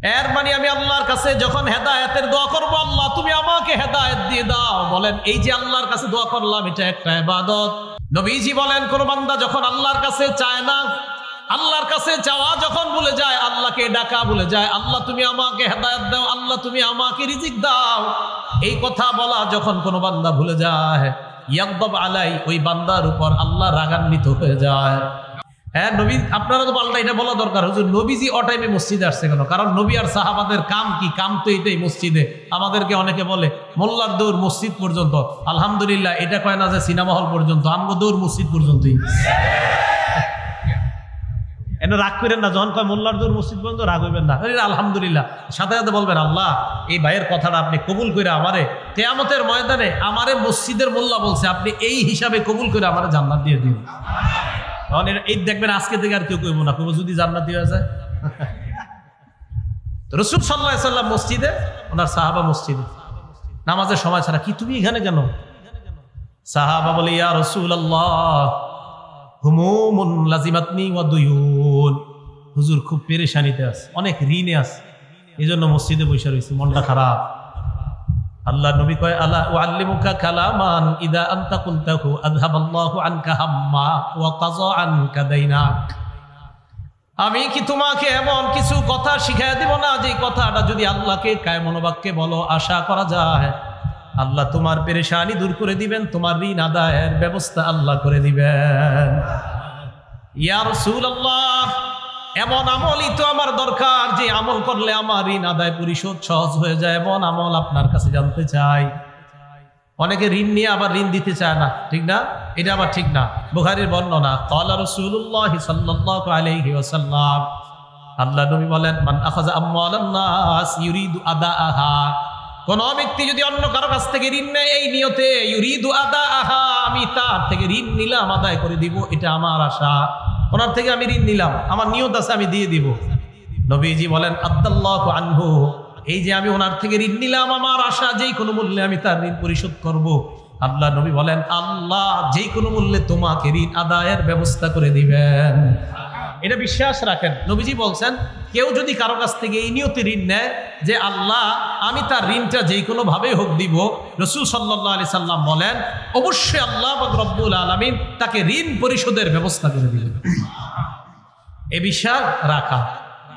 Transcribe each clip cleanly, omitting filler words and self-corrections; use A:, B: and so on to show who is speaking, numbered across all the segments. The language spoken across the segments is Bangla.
A: এর মানে আমি আল্লাহর কাছে যখন হেদায়েতের দোয়া করব, আল্লাহ তুমি আমাকে হেদায়েত দিয়ে দাও, বলেন এই যে আল্লাহর কাছে দোয়া করলাম এটা একটা ইবাদত। নবীজি বলেন কোন বান্দা যখন আল্লাহর কাছে চায় না, আল্লাহর কাছে চাওয়া যখন ভুলে যায়, আল্লাহকে ডাকা ভুলে যায়, আল্লাহ তুমি আমাকে হেদায়েত দাও, আল্লাহ তুমি আমাকে রিজিক দাও, এই কথা বলা যখন কোন বান্দা ভুলে যায়, ইয়াগদাব আলাই, ওই বান্দার উপর আল্লাহ রাগান্বিত হয়ে যায়। হ্যাঁ নবী, আপনারা তো পাল্টা এটা বলা দরকার, হুজুর নবীজি অটাইমে মসজিদে আসছে কেন? কারণ নবী আর সাহাবাদের কাম কি? কাম তো এটাই মসজিদে। আমাদেরকে অনেকে বলে মোল্লার দৌড় মসজিদ পর্যন্ত। আলহামদুলিল্লাহ, এটা কয় না যে সিনেমা হল পর্যন্ত, আমগো দৌড় মসজিদ পর্যন্তই। এনে রাগ করেন না, যখন কয় মোল্লার দৌড় মসজিদ পর্যন্ত রাগ হইবেন না, আলহামদুলিল্লাহ সাথে সাথে বলবেন আল্লাহ এই ভাইয়ের কথাটা আপনি কবুল করে আমারে কিয়ামতের ময়দানে আমারে মসজিদের মোল্লা বলছে, আপনি এই হিসাবে কবুল করে আমারে জান্নাত দিয়ে দিন। এই দেখবেন আজকে থেকে আর কেউ কইব না, কইব যদি জান্নাতি হয়ে যায়। রাসূল সাল্লাল্লাহু আলাইহি ওয়াসাল্লাম মসজিদে, ওনার সাহাবা মসজিদে নামাজের সময় ছাড়া, কি তুমি এখানে কেন? সাহাবা বলে ইয়া রাসূলুল্লাহ হুমুমুন লাজিমাতনি ওয়া দুয়ুন, হুজুর খুব পেরেশানিতে আছে, অনেক ঋণে আছে, এইজন্য মসজিদে বসে রয়েছে, মনটা খারাপ। আল্লাহ নবী কয় আলা উআল্লিমুকা কালামান ইদা আনতা কুলতাহু আযহাবাল্লাহু আনকা হাম্মা ওয়া কাযা আনকা দাইনাক। আমি কি তোমাকে এমন কিছু কথা শিখাইয়া দিব না, যে কথাটা যদি আল্লাহকে কায় মনোবাক্যে বলো, আশা করা যায় আল্লাহ তোমার পেরেশানি দূর করে দিবেন, তোমার ঋণ আদায়ের ব্যবস্থা আল্লাহ করে দিবেন। ইয়া রাসূলুল্লাহ, এমন আমলই তো আমার দরকার, যে আমল করলে আমার ঋণ আদায় পরিশোধ সহজ হয়ে যায়, এমন আমল আপনার কাছে জানতে চাই। অনেকে ঋণ নিয়ে আবার ঋণ দিতে চায় না, ঠিক না? এটা আবার ঠিক না। বুখারীর বর্ণনা, ক্বালা রাসূলুল্লাহ সাল্লাল্লাহু আলাইহি ওয়াসাল্লাম, আল্লাহ নবী বলেন মান আখাযা আমওয়ালান নাস ইউরিদু আদাআহা, কোন ব্যক্তি যদি অন্য কারো কাছ থেকে ঋণ নেয় এই নিয়তে, ইউরিদু আদাআহা, আমি তার থেকে ঋণ নিলাম আদায় করে দিব, এটা আমার আশা, ওনার থেকে আমি ঋণ নিলাম, আমার নিয়ত আছে আমি দিয়ে দিব। নবীজি বলেন আদাল্লাহু আনহু, এই যে আমি ওনার থেকে ঋণ নিলাম, আমার আশা যেই কোনো মূল্যে আমি তার ঋণ পরিশোধ করব। আল্লাহ নবী বলেন আল্লাহ যেই কোনো মূল্যে তোমাকে ঋণ আদায়ের ব্যবস্থা করে দিবেন। এটা বিশ্বাস রাখেন। নবীজি বলছেন কেউ যদি কারো কাছ থেকে এই নিয়তে ঋণ নেয় যে আল্লাহ আমি তার ঋণটা যেই কোনো ভাবে হোক দিব, রাসূল সাল্লাল্লাহু আলাইহি সাল্লাম বলেন অবশ্যই আল্লাহ পাক রব্বুল আলামিন তাকে ঋণ পরিশোধের ব্যবস্থা করে দিবেন। এই বিশ্বাস রাখা।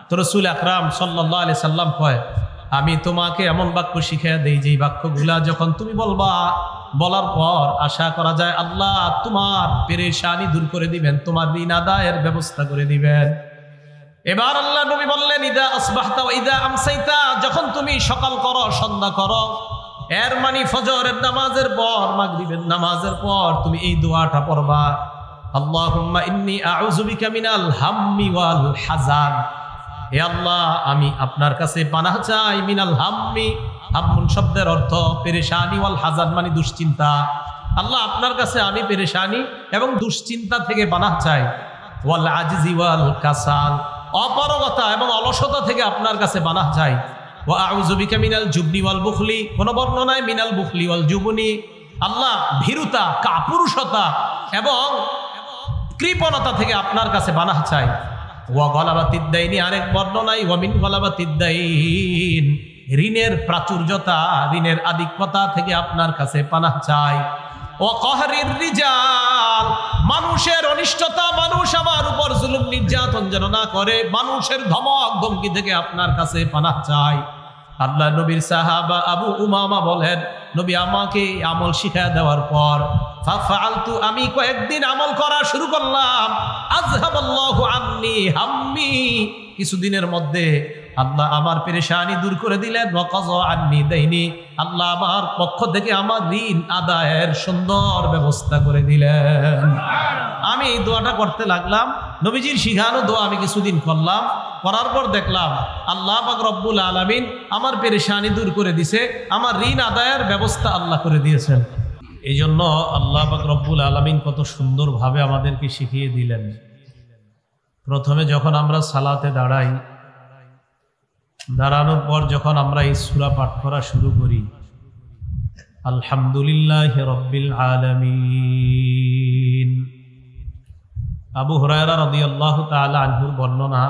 A: তো রাসূল আকরাম সাল্লাল্লাহু আলাইহি সাল্লাম কয় আমি তোমাকে এমন বাক্য শিখিয়ে দেই যেই বাক্যগুলা যখন তুমি বলবা, বলার পর আশা করা যায় আল্লাহ তোমার পেরেশানি দূর করে দিবেন, তোমার ঋণ আদায়ের ব্যবস্থা করে দিবেন। এবার আল্লাহ নবী বললেন ইদা আসবাহতা ওয়া ইদা আমসাইতা, যখন তুমি সকাল করো সন্ধ্যা করো, এর মানে ফজরের নামাজের পর মাগরিবের নামাজের পর তুমি এই দোয়াটা পড়বা, আল্লাহুম্মা ইন্নী আউযু বিকা মিনাল হাম্মি ওয়াল হাযান, হে আল্লাহ আমি আপনার কাছে পানাহ চাই, মিনাল হাম্মি, হাম্মুন শব্দের অর্থ পেরেশানি, ওয়াল হাযান মানে দুশ্চিন্তা। আল্লাহ আপনার কাছে আমি পেরেশানি এবং দুশ্চিন্তা থেকে পানাহ চাই, ওয়াল আজজি ওয়াল কাসাল, অপারগতা এবং অলসতা থেকে আপনার কাছে পানাহ চাই, ওয়া আউযু বিকা মিনাল জুবনি ওয়াল বুখলি, কোন বর্ণনায় মিনাল বুখলি ওয়াল জুবনি, আল্লাহ ভীরুতা, কাপুরুষতা এবং কৃপণতা থেকে আপনার কাছে পানাহ চাই, ওয়া গলাবাতিদ দাইনি, আরেক বর্ণনায় ওয়া মিন গলাবাতিদ দাইন, ঋণের প্রাচুর্যতা, ঋণের আধিক্যতা থেকে আপনার কাছে পানাহ চাই, ও কহরির রিজাল, মানুষের অনিষ্টতা, মানুষ আমার উপর জুলুম নির্যাতন যেন না করে, মানুষের ধমক ধমকি থেকে আপনার কাছে পানাহ চাই। আল্লাহ নবীর সাহাবা আবু উমামা বলেন নবী আমাকে আমল শিখায় দেওয়ার পর ফাফআলতু, আমি কয়েকদিন আমল করা শুরু করলাম, আযহাবাল্লাহু আন্নী হাম্মি, কিছুদিনের মধ্যে আল্লাহ আমার পেরেশানি দূর করে দিলেন, ওয়া কাযা আন্নী দাইনি, আল্লাহ আমার পক্ষ থেকে আমার ঋণ আদায়ের সুন্দর ব্যবস্থা করে দিলেন। আমি এই দোয়াটা করতে লাগলাম, নবীজির শিখানো দোয়া আমি কিছুদিন করলাম, করার পর দেখলাম আল্লাহ পাক রব্বুল আলামিন আমার পেরেশানি দূর করে দিছে, আমার ঋণ আদায়ের ব্যবস্থা আল্লাহ করে দিয়েছেন। এই জন্য আল্লাহ পাক রব্বুল আলামিন কত সুন্দরভাবে আমাদেরকে শিখিয়ে দিলেন। প্রথমে যখন আমরা সালাতে দাঁড়াই, দাঁড়ানোর পর যখন আমরা এই সূরা পাঠ করা শুরু করি, আলহামদুলিল্লাহি রাব্বিল আলামিন, আবু হুরায়রা রাদিয়াল্লাহু তাআলা আনহুর বর্ণনা,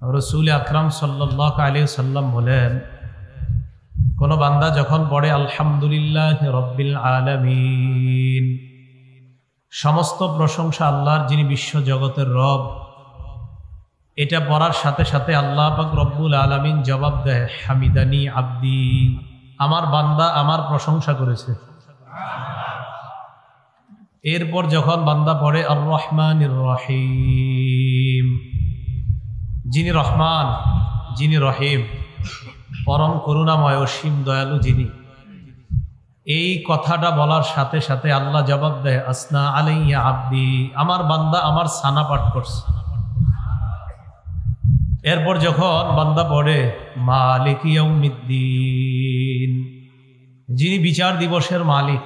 A: রাসূল আকরাম সাল্লাল্লাহু আলাইহি ওয়াসাল্লাম বলেন, কোন বান্দা যখন পড়ে আলহামদুলিল্লাহি রাব্বিল আলামিন, সমস্ত প্রশংসা আল্লাহর যিনি বিশ্ব জগতের রব, এটা পড়ার সাথে সাথে আল্লাহ পাক রব্বুল আলামিন জবাব দেয়, হামিদানি আব্দি, আমার বান্দা আমার প্রশংসা করেছে। এরপর যখন বান্দা পড়ে আর রহমানির রহিম, যিনি রহমান যিনি রহিম, পরম করুণাময় অসীম দয়ালু যিনি, এই কথাটা বলার সাথে সাথে আল্লাহ জবাব দেয়, আসনা আলাইয়া আব্দি, আমার বান্দা আমার সানা পাঠ করছে। এরপর যখন বান্দা পড়ে মালিক ইয়াউমিদ্দিন, যিনি বিচার দিবসের মালিক,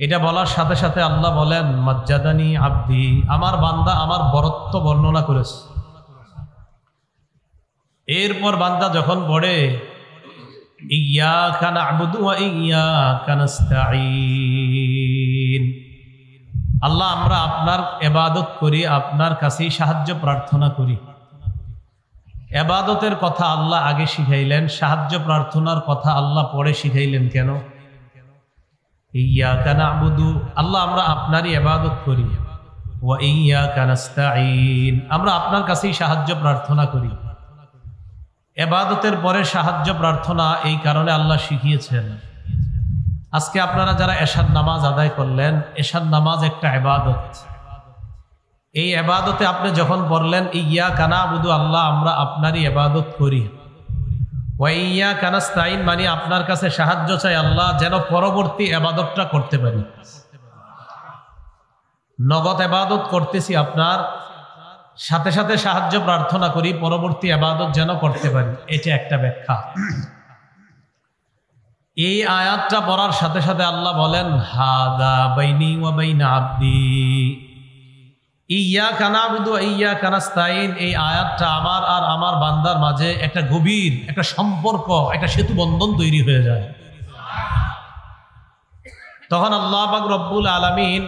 A: এটা বলার সাথে সাথে আল্লাহ বলেন, মাজ্জাদানি আব্দি, আমার বান্দা আমার বরত্ব বর্ণনা করেছে। এরপর বান্দা যখন পড়ে ইয়্যাকা না'বুদু ওয়া ইয়্যাকা নাস্তাঈন, আল্লাহ আমরা আপনার ইবাদত করি, আপনার কাছেই সাহায্য প্রার্থনা করি। ইবাদতের কথা আল্লাহ আগে শিখাইলেন, সাহায্য প্রার্থনার কথা আল্লাহ পরে শিখাইলেন কেন? ইয়্যাকা না'বুদু, আল্লাহ আমরা আপনারই ইবাদত করি, ওয়া ইয়্যাকা নাস্তাঈন, আমরা আপনার কাছেই সাহায্য প্রার্থনা করি। ইবাদতের পরে সাহায্য প্রার্থনা এই কারণে আল্লাহ শিখিয়েছেন। আজকে আপনারা যারা এশার নামাজ আদায় করলেন, এশার নামাজ একটা ইবাদত। এই ইবাদতে আপনি যখন বললেন ইয়্যাকা না'বুদু, আল্লাহ আমরা আপনারই ইবাদত করি, ওয়া ইয়্যাকা নাস্তাঈন মানে আপনার কাছে সাহায্য চাই আল্লাহ, যেন পরবর্তী ইবাদতটা করতে পারি। নগদ ইবাদত করতেছি আপনার, সাথে সাথে সাহায্য প্রার্থনা করি পরবর্তী ইবাদত যেন করতে পারি। এটা একটা ব্যাখ্যা। এই আয়াতটা পড়ার সাথে সাথে আল্লাহ বলেন, হাদা বাইনি ওয়া বাইনা আব্দি ইয়্যাকা না'বুদু ওয়া ইয়্যাকা নাস্তাঈন, এই আয়াতটা আমার আর আমার বান্দার মাঝে একটা গভীর একটা সম্পর্ক, একটা সেতু বন্ধন তৈরি হয়ে যায়। তখন আল্লাহ পাক রব্বুল আলামিন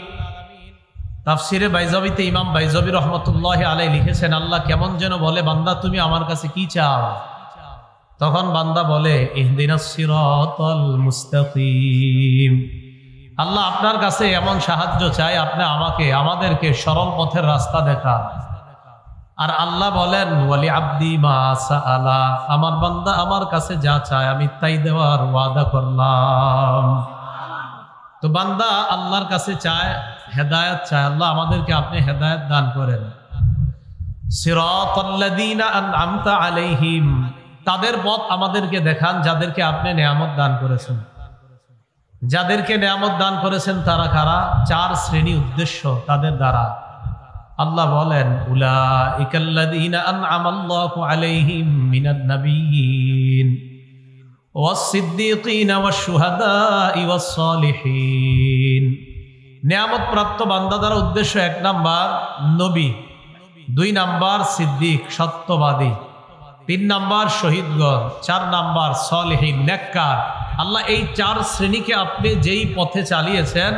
A: তাফসিরে বাইজাবিতে ইমাম বাইজাবি রহমতুল্লাহি আলাইহি লিখেছেন, আল্লাহ কেমন যেন বলে, বান্দা তুমি আমার কাছে কি চাও? তখন বান্দা বলে, ইহদিনাস সিরাতাল মুস্তাকিম, আল্লাহ আপনার কাছে এমন সাহায্য চাই, আপনি আমাদেরকে সরল পথের রাস্তা দেখান। আর আল্লাহ বলেন, ওয়ালি আব্দি মা সাআলা, আমার বান্দা আমার কাছে যা চায় আমি তাই দেওয়ার ওয়াদা করলাম। তো বান্দা আল্লাহর কাছে চায়, হেদায়েত চায়, আল্লাহ আমাদেরকে আপনি হেদায়েত দান করেন। সিরাতাল্লাযীনা আন'আমতা আলাইহিম, তাদের পথ আমাদেরকে দেখান যাদেরকে আপনি নেয়ামত দান করেছেন। যাদেরকে নেয়ামত দান করেছেন তারা কারা? 4 শ্রেণী উদ্দেশ্য তাদের দ্বারা। আল্লাহ বলেন, উলাইকাল্লাযীনা আন'আমাল্লাহু আলাইহিম মিনান নাবিয়্যিন ওয়াস-সিদ্দীকিনা ওয়াশ-শুহাদা'i ওয়াস-সালিহিন। নেয়ামত প্রাপ্ত বান্দা দ্বারা উদ্দেশ্য 1 নাম্বার নবী, 2 নাম্বার সিদ্দিক সত্যবাদী, 3 নাম্বার শহীদগণ, 4 নাম্বার সালেহীন নেককার। আল্লাহ এই 4 শ্রেণীকে আপনি যেই পথে চালিয়েছেন,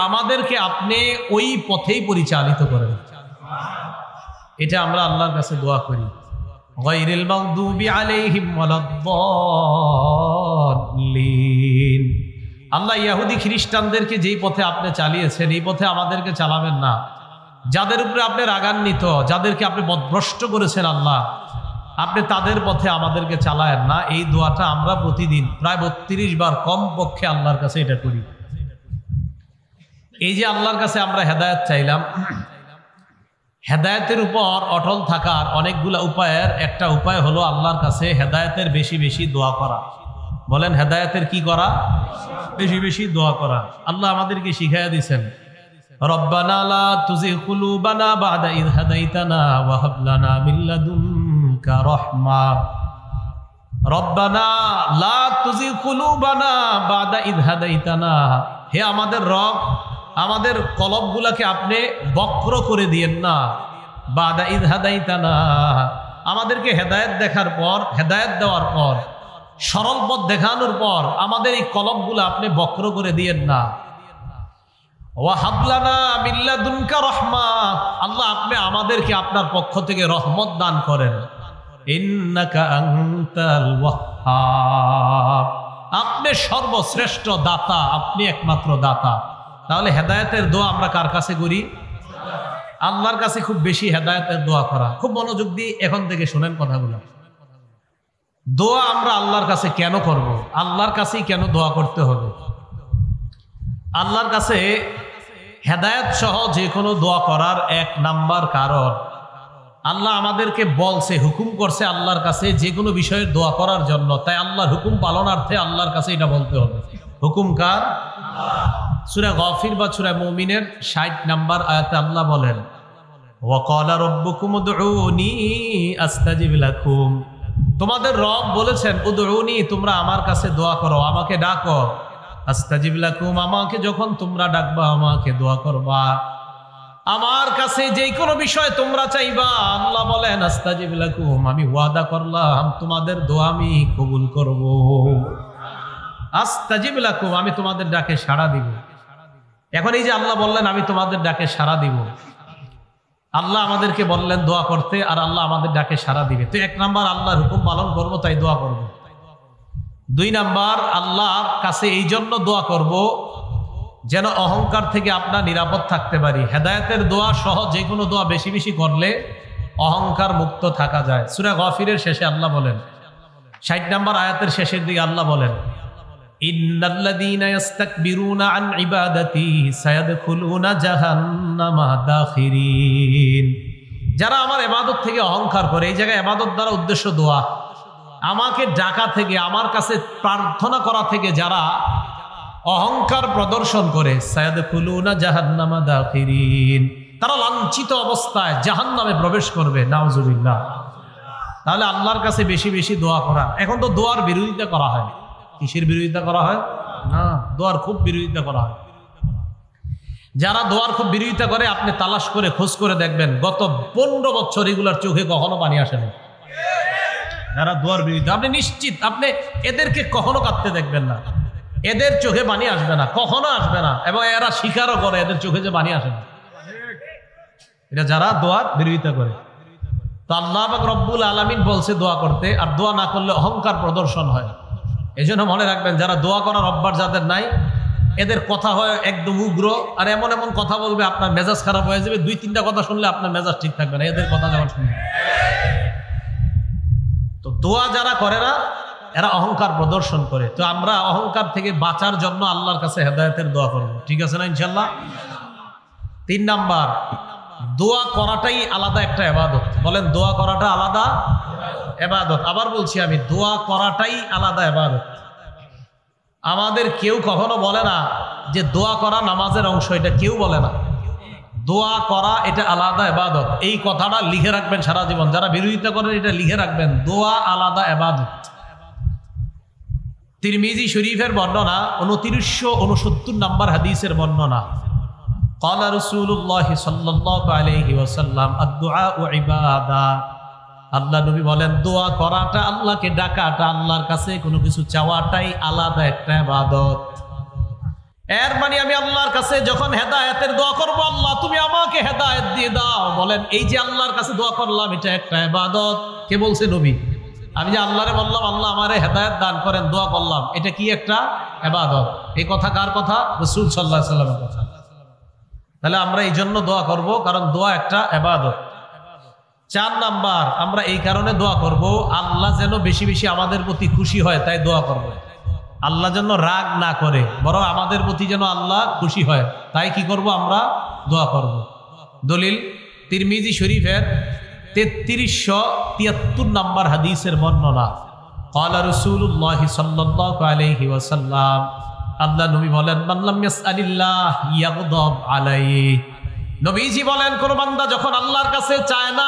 A: আমাদেরকে আপনি ওই পথেই পরিচালিত করেন। এটা আমরা আল্লাহর কাছে দোয়া করি। গায়রিল মাগদুবি আলাইহিম ওয়ালাদ-দাল্লিন, আল্লাহ ইহুদি খ্রিস্টানদেরকে যেই পথে আপনি চালিয়েছেন এই পথে আমাদেরকে চালাবেন না। যাদের উপরে আপনি রাগান্বিত, যাদেরকে আপনি পথভ্রষ্ট করেছেন আল্লাহ, আপনি তাদের পথে আমাদেরকে চালায়েন না। এই দোয়াটা আমরা প্রতিদিন প্রায় 32 বার কম পক্ষে আল্লাহর কাছে এটা করি। এই যে আল্লাহর কাছে আমরা হেদায়েত চাইলাম, হেদায়েতের উপর অটল থাকার অনেকগুলো উপায়ের একটা উপায় হলো আল্লাহর কাছে হেদায়েতের বেশি বেশি দোয়া করা। বলেন, হেদায়েতের কি করা? বেশি বেশি দোয়া করা। আল্লাহ আমাদেরকে শিখাইয়া দিয়েছেন, রব্বানা লা তুজিগ কুলুবানা বা'দা ইয হাদাইতানা ওয়া হাব লানা মিন লাদুনকা রাহমা। রব্বানা লা তুজিগ কুলুবানা বা'দা ইয হাদাইতানা, হে আমাদের রব, আমাদের কলবগুলোকে আপনি বক্র করে দিয়েন না। বা'দা ইয হাদাইতানা, আমাদেরকে হেদায়েত দেখার পর, হেদায়েত দেওয়ার পর, সরল পথ দেখানোর পর আমাদের এই কলবগুলো আপনি বক্র করে দিয়েন না। ওয়া হাবলানা মিন লাদুনকা রাহমা, আল্লাহ আপনি আমাদেরকে আপনার পক্ষ থেকে রহমত দান করেন। ইন্নাকা আনতাল ওয়াহ্হাব, আপনি সর্বশ্রেষ্ঠ দাতা, আপনি একমাত্র দাতা। তাহলে হেদায়েতের দোয়া আমরা কার কাছে করি? আল্লাহর কাছে খুব বেশি হেদায়েতের দোয়া করা। খুব মনোযোগ দিয়ে এখন থেকে শুনেন কথাগুলো। দোয়া আমরা আল্লাহর কাছে কেন করব? আল্লাহর কাছেই কেন দোয়া করতে হবে? আল্লাহর কাছে হেদায়েত সহ যে কোনো দোয়া করার এক নাম্বার কারণ, আল্লাহ আমাদেরকে বলছে, হুকুম করছে আল্লাহর কাছে যে কোনো বিষয়ের দোয়া করার জন্য। তাই আল্লাহর হুকুম পালনার্থে আল্লাহর কাছে এটা বলতে হবে। হুকুম কার? সূরা গাফির বা সূরা মুমিনের 60 নম্বর আয়াতে আল্লাহ বলেন, ওয়া ক্বালা রাব্বুকুম উদউনি আস্তাজিব লাকুম, তোমাদের রব বলেছেন উদউনি, তোমরা আমার কাছে দোয়া করো, আমাকে ডাকো। আস্তাজিব লাকুম, আমাকে যখন তোমরা ডাকবা, আমাকে দোয়া করবা, আমার কাছে যে কোনো বিষয় তোমরা চাইবা, আল্লাহ বলেন আস্তাজিব লাকুম, আমি ওয়াদা করলাম তোমাদের দোয়া আমি কবুল করব। আস্তাজিব লাকুম, আমি তোমাদের ডাকে সাড়া দিব। এখন এই যে আল্লাহ বললেন আমি তোমাদের ডাকে সাড়া দিব, আল্লাহ আমাদেরকে বললেন দোয়া করতে, আর আল্লাহ আমাদের ডাকে সাড়া দিবে। তো এক নাম্বার আল্লাহর হুকুম পালন করব, তাই দোয়া করব। 2 নাম্বার আল্লাহর কাছে এই জন্য দোয়া করব যেন অহংকার থেকে আপনার নিরাপদ থাকতে পারি। হেদায়েতের দোয়া সহ যে কোনো দোয়া বেশি বেশি করলে অহংকার মুক্ত থাকা যায়। সূরা গাফিরের শেষে আল্লাহ বলেন, 60 নম্বর আয়াতের শেষের দিকে আল্লাহ বলেন, ইন্নাল্লাযীনা ইস্তাকবিরুনা আন ইবাদাতি সায়াদখুলুনা জাহান্নামা দাখিরিন, যারা আমার ইবাদত থেকে অহংকার করে। এই জায়গায় ইবাদত দ্বারা উদ্দেশ্য দোয়া, আমাকে ডাকা থেকে, আমার কাছে প্রার্থনা করা থেকে যারা অহংকার প্রদর্শন করে, সায়াদখুলুনা জাহান্নামা দাখিরিন, তারা লাঞ্ছিত অবস্থায় জাহান্নামে প্রবেশ করবে। নাউজুবিল্লাহ। তাহলে আল্লাহর কাছে বেশি বেশি দোয়া করা। এখন তো দোয়ার বিরোধিতা করা হয়। কিসের বিরোধিতা করা হয়? না, দোয়ার খুব বিরোধিতা করা হয়। যারা দোয়ার খুব বিরোধিতা করে আপনি তালাশ করে খোঁজ করে দেখবেন গত 15 বছর এগুলার চোখে কখনো পানি আসেনি। যারা দোয়ার বিরোধিতা, আপনি নিশ্চিত আপনি এদেরকে কখনো কাঁদতে দেখবেন না, এদের চোখে পানি আসবে না, কখনো আসবে না। এবং এরা স্বীকারও করে এদের চোখে যে পানি আসে না। এটা যারা দোয়ার বিরোধিতা করে। তো আল্লাহ পাক রব্বুল আলামিন বলছে দোয়া করতে, আর দোয়া না করলে অহংকার প্রদর্শন হয়। এই জন্য মনে রাখবেন, যারা দোয়া করার অভ্যাস যাদের নাই, এদের কথা হয় একদম উগ্র, আর এমন এমন কথা বলবে আপনার মেজাজ খারাপ হয়ে যাবে। 2-3টা কথা শুনলে আপনার মেজাজ ঠিক থাকবে না, এদের কথা যখন শুনবে। তো দোয়া যারা করে না, এরা অহংকার প্রদর্শন করে। তো আমরা অহংকার থেকে বাঁচার জন্য আল্লাহর কাছে হেদায়েতের দোয়া করব, ঠিক আছে না ইনশাল্লাহ? 3 নাম্বার, দোয়া করাটাই আলাদা একটা ইবাদত। বলেন, দোয়া করাটা আলাদা ইবাদত। আবার বলছি আমি, দোয়া করাটাই আলাদা ইবাদত। আমাদের কেউ কখনো বলে না যে দোয়া করা নামাজের অংশ, এটা কেউ বলে না। দোয়া করা এটা আলাদা ইবাদত। এই কথাটা লিখে রাখবেন সারা জীবন। যারা বিরোধিতা করেন এটা লিখে রাখবেন, দোয়া আলাদা ইবাদত। তিরমিজি শরীফের বর্ণনা, 2969 নম্বর হাদিসের বর্ণনা, ক্বালা রাসূলুল্লাহ সাল্লাল্লাহু আলাইহি ওয়াসাল্লাম আদ-দুআউ ইবাদা, আল্লাহ নবী বলেন দোয়া করাটা, আল্লাহকে ডাকাটা, আল্লাহর কাছে কোনো কিছু চাওয়াটাই আলাদা একটা ইবাদত। এর মানে আমি আল্লাহর কাছে যখন হেদায়েতের দোয়া করব, আল্লাহ তুমি আমাকে হেদায়েত দিয়ে দাও, বলেন এই যে আল্লাহর কাছে দোয়া করলাম, এটা একটা ইবাদত। কে বলছে? নবী। আমি যে আল্লাহরে বললাম আল্লাহ আমারে হেদায়েত দান করেন, দোয়া করলাম, এটা কি একটা ইবাদত? এই কথা কার কথা? রাসূল সাল্লাল্লাহু আলাইহি ওয়াসাল্লামের কথা। তাহলে আমরা এই জন্য দোয়া করব, কারণ দোয়া একটা ইবাদত। 4 নাম্বার, আমরা এই কারণে দোয়া করব, আল্লাহ যেন বেশি বেশি আমাদের প্রতি খুশি হয়, তাই দোয়া করব। আল্লাহ যেন রাগ না করে, বরং আমাদের প্রতি যেন আল্লাহ খুশি হয়, তাই কি করব? আমরা দোয়া করব। দলিল তিরমিজি শরীফের 3373 নম্বর হাদিসের বর্ণনা, ক্বালা রাসূলুল্লাহ সাল্লাল্লাহু আলাইহি ওয়াসাল্লাম, আল্লাহ নবী বলেন মান লাম ইয়াসআলিল্লাহ ইয়াগদাব আলাইহি। নবীজি বলেন কোন বান্দা যখন আল্লাহর কাছে চায় না,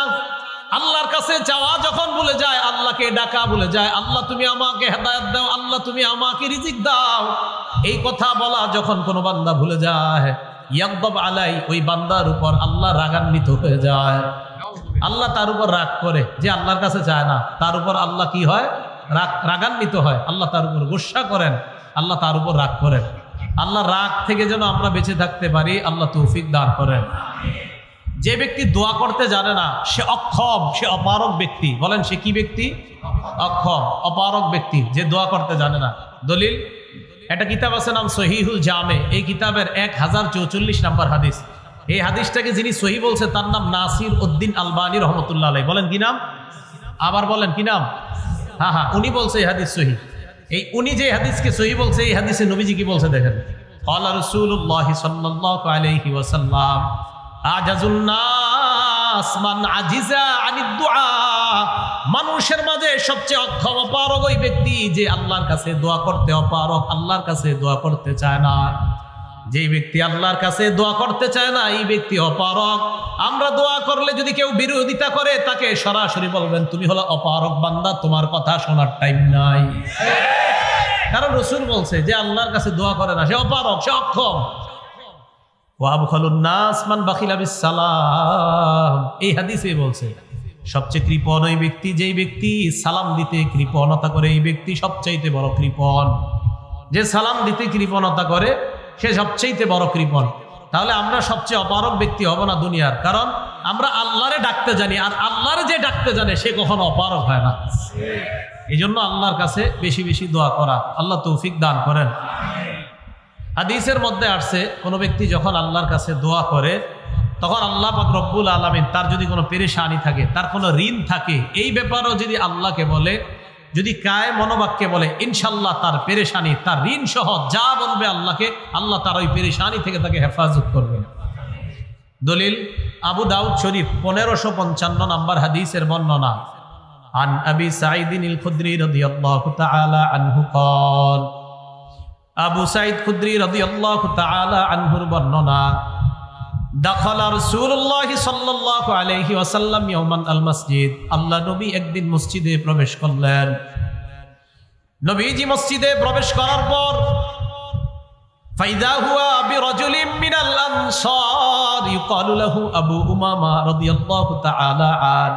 A: আল্লাহর কাছে চাওয়া যখন ভুলে যায়, আল্লাহকে ডাকা ভুলে যায়, আল্লাহ তুমি আমাকে হেদায়েত দাও, আল্লাহ তুমি আমাকে রিজিক দাও, এই কথা বলা যখন কোন বান্দা ভুলে যায়, ইয়াগদাব আলাই, ওই বান্দার উপর আল্লাহ রাগান্বিত হয়ে যায়। আল্লাহ তার উপর রাগ করে, যে আল্লাহর কাছে চায় না, তার উপর আল্লাহ কি হয়? রাগান্বিত হয়। আল্লাহ তার উপর গুসা করেন, আল্লাহ তার উপর রাগ করেন। আল্লাহ রাগ থেকে যেন আমরা বেঁচে থাকতে পারি, আল্লাহ তৌফিক দান করেন। যে ব্যক্তি দোয়া করতে জানে না সে অক্ষম, সে অপারগ ব্যক্তি। বলেন সে কি ব্যক্তি? অক্ষম, অপারগ ব্যক্তি, যে দোয়া করতে জানে না। দলিল, একটা কিতাব আছে নাম সহিহুল জামে, এই কিতাবের 1044 নম্বর হাদিস। এই হাদিসটাকে যিনি সহি বলছে তার নাম নাসির উদ্দিন আলবানী রহমতুল্লাহ আলাইহি। বলেন কি নাম? আবার বলেন কি নাম? হ্যাঁ, উনি বলছে এই হাদিস সহি। এই উনি যে হাদিসকে সহি বলছে, এই হাদিসে নবীজি কি বলছে দেখেন। ক্বালা রাসূলুল্লাহ সাল্লাল্লাহু আলাইহি ওয়াসাল্লাম আজাজুন নাস মান আজিজা আনিদ দুআ। মানুষের মাঝে সবচেয়ে অক্ষম অপারগ ওই ব্যক্তি যে আল্লাহর কাছে দোয়া করতে অপারগ, আল্লাহর কাছে দোয়া করতে চায় না। যে ব্যক্তি আল্লাহর কাছে দোয়া করতে চায় না এই ব্যক্তি অপারগ। আমরা দোয়া করলে যদি কেউ বিরোধিতা করে তাকে সরাসরি বলবেন তুমি হলো অপারগ বান্দা, তোমার কথা শোনার টাইম নাই। কারণ রাসূল বলছে যে আল্লাহর কাছে দোয়া করে না সে অপারগ, সে অক্ষম। ওয়াবখালুন নাস মান বাখিলা বিস সালাম, এই হাদিসে বলছে সবচেয়ে কৃপণ ওই ব্যক্তি যেই ব্যক্তি সালাম দিতে কৃপণতা করে। এই ব্যক্তি সবচাইতে বড় কৃপণ। যে সালাম দিতে কৃপণতা করে সে সবচাইতে বড় কৃপণ। তাহলে আমরা সবচেয়ে অপারগ ব্যক্তি হব না দুনিয়ার, কারণ আমরা আল্লাহরে ডাকতে জানি, আর আল্লাহরে যে ডাকতে জানে সে কখনো অপারগ হয় না। এই জন্য আল্লাহর কাছে বেশি বেশি দোয়া করা, আল্লাহ তৌফিক দান করেন। হাদিসের মধ্যে আসছে কোন ব্যক্তি যখন আল্লাহর কাছে দোয়া করে তখন আল্লাহ পাক রব্বুল আলামিন তার যদি কোনো পেরেশানি থাকে, তার কোনো ঋণ থাকে, এই ব্যাপারেও যদি আল্লাহকে বলে, যদি কায় মনোবাক্যে বলে, ইনশাল্লাহ তার পেরেশানি, তার ঋণ সহ যা বলবে আল্লাহকে, আল্লাহ তার ওই পেরেশানি থেকে তাকে হেফাজত করবে। দলিল, আবু দাউদ শরীফ 1555 নম্বর হাদিসের বর্ণনা। আন আবি সাঈদিন আল খুদরি রাদিয়াল্লাহু তাআলা আনহু قال, আবু সাঈদ খুদরি রাদিয়াল্লাহু তাআলা আনহুর বর্ণনা, দাখালা রাসূলুল্লাহ সাল্লাল্লাহু আলাইহি ওয়াসাল্লাম ইয়াওমান আল মসজিদ। আল্লাহ নবী একদিন মসজিদে প্রবেশ করলেন। নবীজি মসজিদে প্রবেশ করার পর ফাইদা হুয়া বিরাজুলিন মিনাল আনসার ইউকালু লাহু আবু উমামা রাদিয়াল্লাহু তাআলা আন।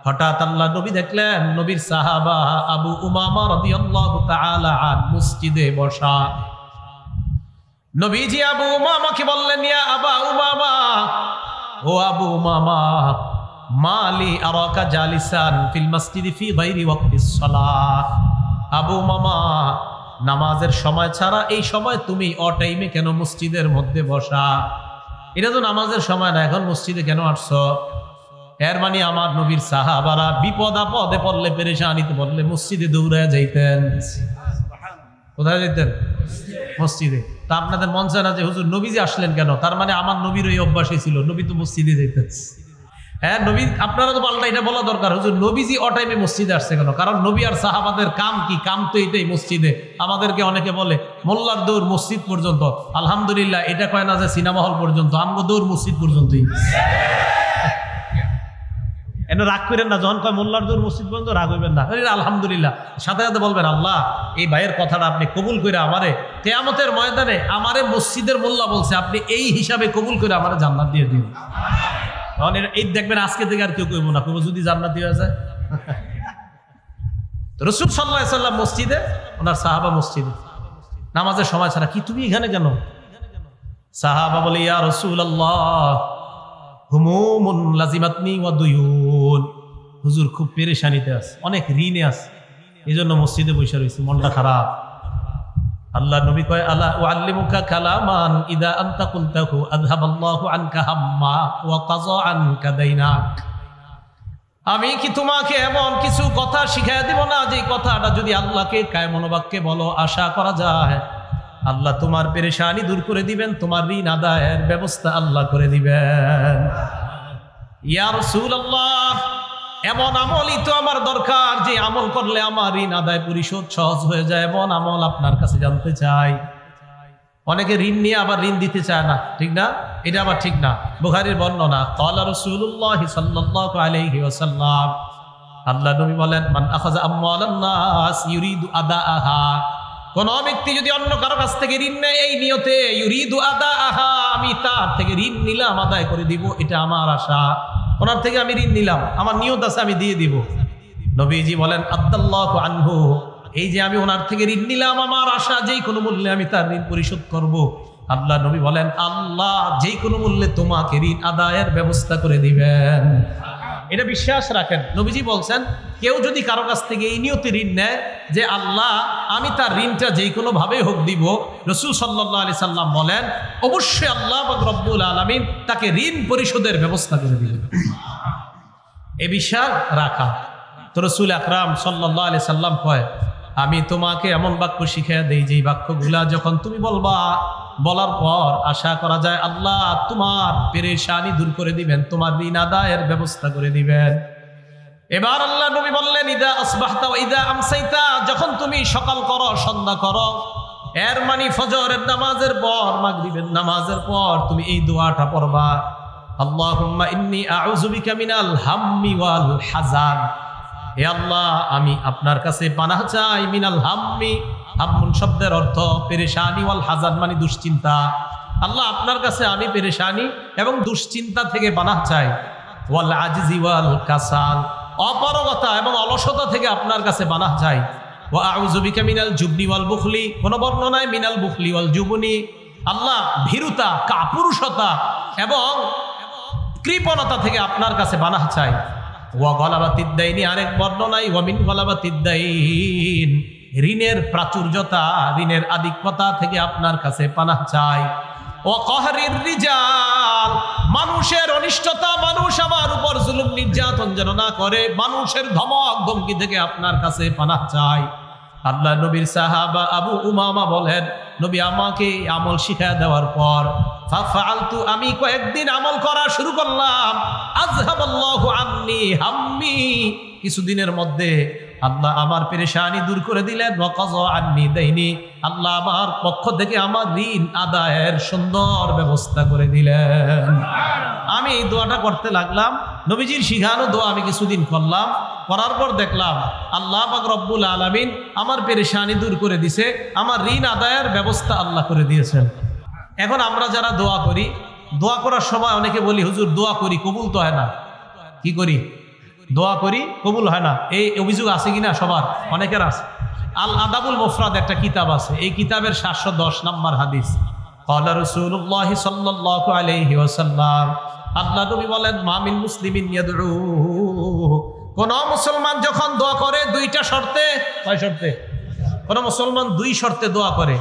A: হঠাৎ আল্লাহ নবী দেখলেন নবীর সাহাবা আবু উমামা রাদিয়াল্লাহু তাআলা আন মসজিদে বসা। নবীজি আবু উমামাকে বললেন, ইয়া আবা উমামা, ও আবু উমামা, মালি আরাকা জালিসান ফিল মসজিদি ফি গায়রি ওয়াক্তিস সালাহ। আবু উমামা, নামাজের সময় ছাড়া এই সময় তুমি অটাইমে কেন মসজিদের মধ্যে বসা? এটা তো নামাজের সময় না, এখন মসজিদে কেন আসছো? এর মানে আমার নবীর সাহাবারা বিপদ আপদে পড়লে, পেরেশানিতে পড়লে মসজিদে দৌড়ায় যাইতেন। কোথায় যাইতেন? মসজিদে। তা আপনাদের মন চায় না যে হুজুর নবীজি আসলেন কেন? তার মানে আমার নবীর ওই অভ্যাসই ছিল, নবী তো মসজিদে যাইতেন। হ্যাঁ, নবী, আপনারা তো পাল্টা এটা বলা দরকার, হুজুর নবীজি অটাইমে মসজিদে আসছে কেন? কারণ নবী আর সাহাবাদের কাম কি? কাম তো এটাই, মসজিদে। আমাদেরকে অনেকে বলে মোল্লার দৌড় মসজিদ পর্যন্ত। আলহামদুলিল্লাহ, এটা কয় না যে সিনেমা হল পর্যন্ত, আমগো দৌড় মসজিদ পর্যন্তই। এনে রাগ করেন না, যখন কয় মোল্লার দৌড় মসজিদ পর্যন্ত রাগ হইবেন না, আলহামদুলিল্লাহ। সাথে সাথে বলবেন, আল্লাহ এই ভাইয়ের কথাটা আপনি কবুল করে আমারে কিয়ামতের ময়দানে আমারে মসজিদের মোল্লা বলছে, আপনি এই হিসাবে কবুল করে আমারে জান্নাত দিয়ে দিন। তখন এই দেখবেন আজকে থেকে আর কেউ কইব না, কইব যদি জান্নাত দিয়ে যায়। রাসূল সাল্লাল্লাহু আলাইহি ওয়াসাল্লাম মসজিদে, ওনার সাহাবা মসজিদে। নামাজের সময় ছাড়া, কি তুমি এখানে কেন? সাহাবা বলে, ইয়া রাসূলুল্লাহ, হুমুমুন লাজিমাতনি ওয়া দুয়ুন। হুজুর খুব পেরেশানিতে আছে, অনেক ঋণে আছে, এই জন্য মসজিদে বসে রয়েছে, মনটা খারাপ। আল্লাহ নবী কয়, আলা উআল্লিমুকা কালামান ইদা আনতা কুলতাহু আযহাবাল্লাহু আনকা হাম্মা ওয়া কাযা আনকা দাইনাক। আমি কি তোমাকে এমন কিছু কথা শিখাইয়া দিব না যে কথাটা যদি আল্লাহকে কায় মনোবাক্যে বলো, আশা করা যায় আল্লাহ তোমার পেরেশানি দূর করে দিবেন, তোমার ঋণ আদায়ের ব্যবস্থা আল্লাহ করে দিবেন। ইয়া রাসূলুল্লাহ, এমন আমলই তো আমার দরকার যে আমল করলে আমার ঋণ আদায় পরিশোধ সহজ হয়ে যায়, এমন আমল আপনার কাছে জানতে চাই। অনেকে ঋণ নিয়ে আবার ঋণ দিতে চায় না, ঠিক না? এটা আবার ঠিক না। বুখারীর বর্ণনা, ক্বালা রাসূলুল্লাহ সাল্লাল্লাহু আলাইহি ওয়াসাল্লাম, আল্লাহ নবী বলেন, মান আখাযা আমওয়ালান নাস ইউরিদু আদাআহা। কোন ব্যক্তি যদি অন্য কারো কাছ থেকে ঋণ নেয় এই নিয়তে, ইউরিদু আদাআহা, আমি তার থেকে ঋণ নিলাম, আদায় করে দিব, এটা আমার আশা। ওনার থেকে আমি ঋণ নিলাম, আমার নিয়ত আছে আমি দিয়ে দিব। নবীজি বলেন, আদাল্লাহু আনহু, এই যে আমি ওনার থেকে ঋণ নিলাম, আমার আশা যেই কোনো মূল্যে আমি তার ঋণ পরিশোধ করব। আল্লাহ নবী বলেন, আল্লাহ যেই কোনো মূল্যে তোমাকে ঋণ আদায়ের ব্যবস্থা করে দিবেন। এটা বিশ্বাস রাখেন। নবীজি বলছেন, কেউ যদি কারো কাছ থেকে এই নিয়তে ঋণ নেয় যে আল্লাহ আমি তার ঋণটা যেই কোনো ভাবে হোক দিব, রাসূল সাল্লাল্লাহু আলাইহি সাল্লাম বলেন অবশ্যই আল্লাহ পাক রব্বুল আলামিন তাকে ঋণ পরিশোধের ব্যবস্থা করে দিবেন। এই বিশ্বাস রাখা। তো রাসূল আকরাম সাল্লাল্লাহু আলাইহি সাল্লাম কয়, আমি তোমাকে এমন বাক্য শিখিয়ে দেই যেই বাক্যগুলা যখন তুমি বলবা, বলার পর আশা করা যায় আল্লাহ তোমার পেরেশানি দূর করে দিবেন, তোমার ঋণ আদায়ের ব্যবস্থা করে দিবেন। এবার আল্লাহ নবী বললেন, ইদা আসবাহতা ওয়া ইদা আমসাইতা, যখন তুমি সকাল করো সন্ধ্যা করো, এর মানে ফজরের নামাজের পর মাগরিবের নামাজের পর তুমি এই দোয়াটা পড়বা, আল্লাহুম্মা ইন্নী আউযু বিকা মিনাল হাম্মি ওয়াল হাযান। হে আল্লাহ আমি আপনার কাছে পানাহ চাই, মিনাল হাম্মি, হাম্মুন শব্দের অর্থ পেরেশানি, ওয়াল হাযান মানে দুশ্চিন্তা। আল্লাহ আপনার কাছে আমি পেরেশানি এবং দুশ্চিন্তা থেকে পানাহ চাই, ওয়াল আজিজি ওয়াল কাসাল, অপারগতা এবং অলসতা থেকে আপনার কাছে পানাহ চাই, ওয়া আউযু বিকা মিনাল জুবনি ওয়াল বুখলি, কোন বর্ণনায় মিনাল বুখলি ওয়াল জুবনি, আল্লাহ ভীরুতা, কাপুরুষতা এবং কৃপণতা থেকে আপনার কাছে পানাহ চাই, ওয়া গলাবাতিদ দাইনি, আরেক বর্ণনায় ওয়া মিন গলাবাতিদ দাইন, ঋণের প্রাচুর্যতা, ঋণের আধিক্যতা থেকে আপনার কাছে পানাহ চাই, ও কহরির রিজাল, মানুষের অনিষ্টতা, মানুষ আমার উপর জুলুম নির্যাতন যেন না করে, মানুষের ধমক ধমকি থেকে আপনার কাছে পানাহ চাই। আল্লাহ নবীর সাহাবা আবু উমামা বলেন, নবী আমাকে আমল শিখিয়ে দেওয়ার পর ফাফআলতু, আমি কয়েকদিন আমল করা শুরু করলাম, আযহাবাল্লাহু আন্নী হাম্মি, কিছুদিনের মধ্যে আল্লাহ আমার পেরেশানি দূর করে দিলেন, ওয়া কাযা আন্নী দাইনি, আল্লাহ আমার পক্ষ থেকে আমার ঋণ আদায়ের সুন্দর ব্যবস্থা করে দিলেন। আমি এই দোয়াটা করতে লাগলাম, নবীজির শিখানো দোয়া আমি কিছুদিন করলাম, করার পর দেখলাম আল্লাহ পাক রব্বুল আলামিন আমার পেরেশানি দূর করে দিছে, আমার ঋণ আদায়ের ব্যবস্থা আল্লাহ করে দিয়েছেন। এখন আমরা যারা দোয়া করি, দোয়া করার সময় অনেকে বলি হুজুর দোয়া করি কবুল তো হয় না, কি করি? দোয়া করি কবুল হয় না, এই অভিযোগ আছে কিনা সবার? অনেকের আছে। আল আদাবুল মুফরাদ একটা কিতাব আছে, এই কিতাবের 710 নম্বর হাদিস, ক্বালা রাসূলুল্লাহ সাল্লাল্লাহু আলাইহি ওয়াসাল্লাম, আল্লাহ নবী বলেন, মা মিন মুসলিমিন ইয়াদউ, কোন মুসলমান যখন দোয়া করে দুইটা শর্তে, কয় শর্তে? কোন মুসলমান দুই শর্তে দোয়া করে।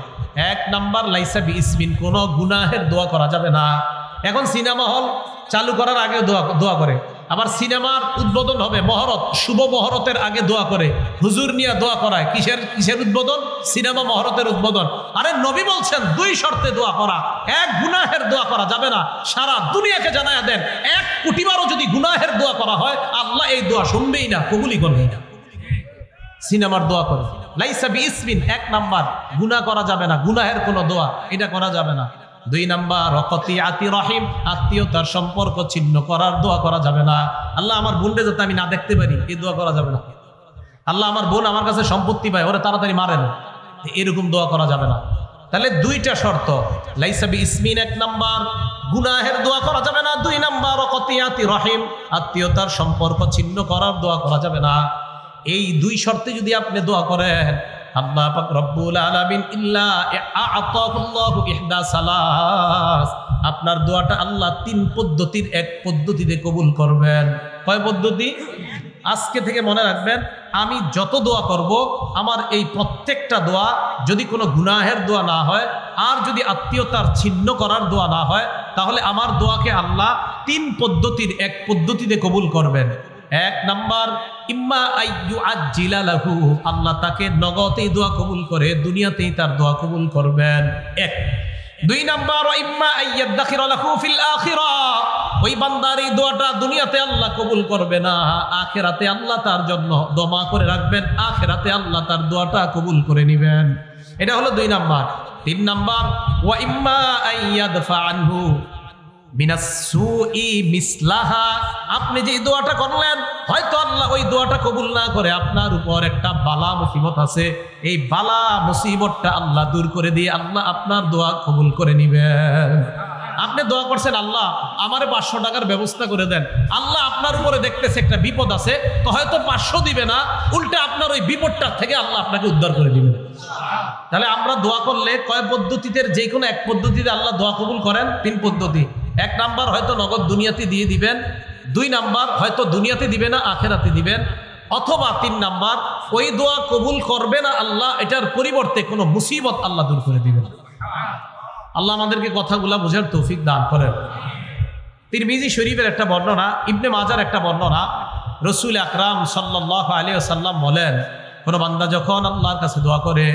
A: এক নাম্বার, লাইসা বিইসমিন, কোন গুনাহের দোয়া করা যাবে না। এখন সিনেমা হল চালু করার আগে দোয়া করে, আবার সিনেমার উদ্বোধন হবে, মহরত, শুভ মহরতের আগে দোয়া করে, হুজুর নিয়ে দোয়া করায়। কিসের উদ্বোধন? সিনেমা মহরতের উদ্বোধন। আরে নবী বলছেন দুই শর্তে দোয়া করা, এক গুনাহের দোয়া করা যাবে না। সারা দুনিয়াকে জানায়া দেন, 1 কোটিবারও যদি গুনাহের দোয়া করা হয় আল্লাহ এই দোয়া শুনবেই না, কবুলই করবেই না। সিনেমার দোয়া করে লাইসা বিইসমিন, 1 নাম্বার গুনাহ করা যাবে না, গুনাহের কোনো দোয়া এটা করা যাবে না। 2 নাম্বার, রকতিয়াতি রহিম, আত্মীয়তার সম্পর্ক ছিন্ন করার দোয়া করা যাবে না। আল্লাহ আমার বোনকে যাতে আমি না দেখতে পারি, এই দোয়া করা যাবে না। আল্লাহ আমার বোন আমার কাছে সম্পত্তি পায়, ওরে তাড়াতাড়ি মারেন, এরকম দোয়া করা যাবে না। তাহলে 2টা শর্ত, লাইসা বিইসমিন 1 নাম্বার, গুনাহের দোয়া করা যাবে না। 2 নাম্বার, রকতিয়াতি রহিম, আত্মীয়তার সম্পর্ক ছিন্ন করার দোয়া করা যাবে না। এই 2 শর্তে যদি আপনি দোয়া করেন, আল্লাহ পাক রব্বুল আলামিন ইল্লা আ'তাহুল্লাহু ইহদা সালাস, আপনার দোয়াটা আল্লাহ 3 পদ্ধতির এক পদ্ধতিতে কবুল করবেন। কয় পদ্ধতি? আজকে থেকে মনে রাখবেন, আমি যত দোয়া করব আমার এই প্রত্যেকটা দোয়া যদি কোনো গুনাহের দোয়া না হয়, আর যদি আত্মীয়তার ছিন্ন করার দোয়া না হয়, তাহলে আমার দোয়াকে আল্লাহ 3 পদ্ধতির এক পদ্ধতিতে কবুল করবেন। 1 নাম্বার, ইম্মা আইয়ু আজ্জিলা লাহু, আল্লাহ তাকে নগদেই দোয়া কবুল করে, দুনিয়াতেই তার দোয়া কবুল করবেন। 1। 2 নাম্বার, ইম্মা আইয়াদাখিরা লাহু ফিল আখিরাহ, ওই বান্দার এই দোয়াটা দুনিয়াতে আল্লাহ কবুল করবে না, আখিরাতে আল্লাহ তার জন্য দমা করে রাখবেন, আখিরাতে আল্লাহ তার দোয়াটা কবুল করে নেবেন। এটা হলো 2 নাম্বার। 3 নাম্বার, ওয়া ইম্মা আইয়াদফা আনহু মিনাসসুই মিসলাহা, আপনি যে দোয়াটা করলেন হয়তো আল্লাহ ওই দোয়াটা কবুল না করে আপনার উপর একটা বালা মুসিবত আছে, এই বালা মুসিবতটা আল্লাহ দূর করে দিয়ে আল্লাহ আপনার দোয়া কবুল করে নেবেন। আপনি আপনি দোয়া করছেন আল্লাহ আমারে 500 টাকার ব্যবস্থা করে দেন, আল্লাহ আপনার উপরে দেখতেছে একটা বিপদ আছে, তো হয়তো 500 দিবে না, উল্টা আপনার ওই বিপদটার থেকে আল্লাহ আপনাকে উদ্ধার করে দিবেন। তাহলে আমরা দোয়া করলে কয় পদ্ধতিতে, যে কোনো এক পদ্ধতিতে আল্লাহ দোয়া কবুল করেন। 3 পদ্ধতি। 1 নাম্বার হয়তো নগদ দুনিয়াতে দিয়ে দিবেন, 2 নাম্বার হয়তো দুনিয়াতে দিবে না আখেরাতে দিবেন, অথবা 3 নাম্বার ওই দোয়া কবুল করবে না আল্লাহ, এটার পরিবর্তে কোনো মুসিবত আল্লাহ দূর করে দিবেন। আল্লাহ আমাদেরকে কথাগুলা বোঝার তৌফিক দান করেন। তিরমিজি শরীফের একটা বর্ণনা, ইবনে মাজার একটা বর্ণনা, রসুল আকরাম সাল্লাল্লাহু আলাইহি ওয়াসাল্লাম বলেন, কোন বান্দা যখন আল্লাহর কাছে দোয়া করে,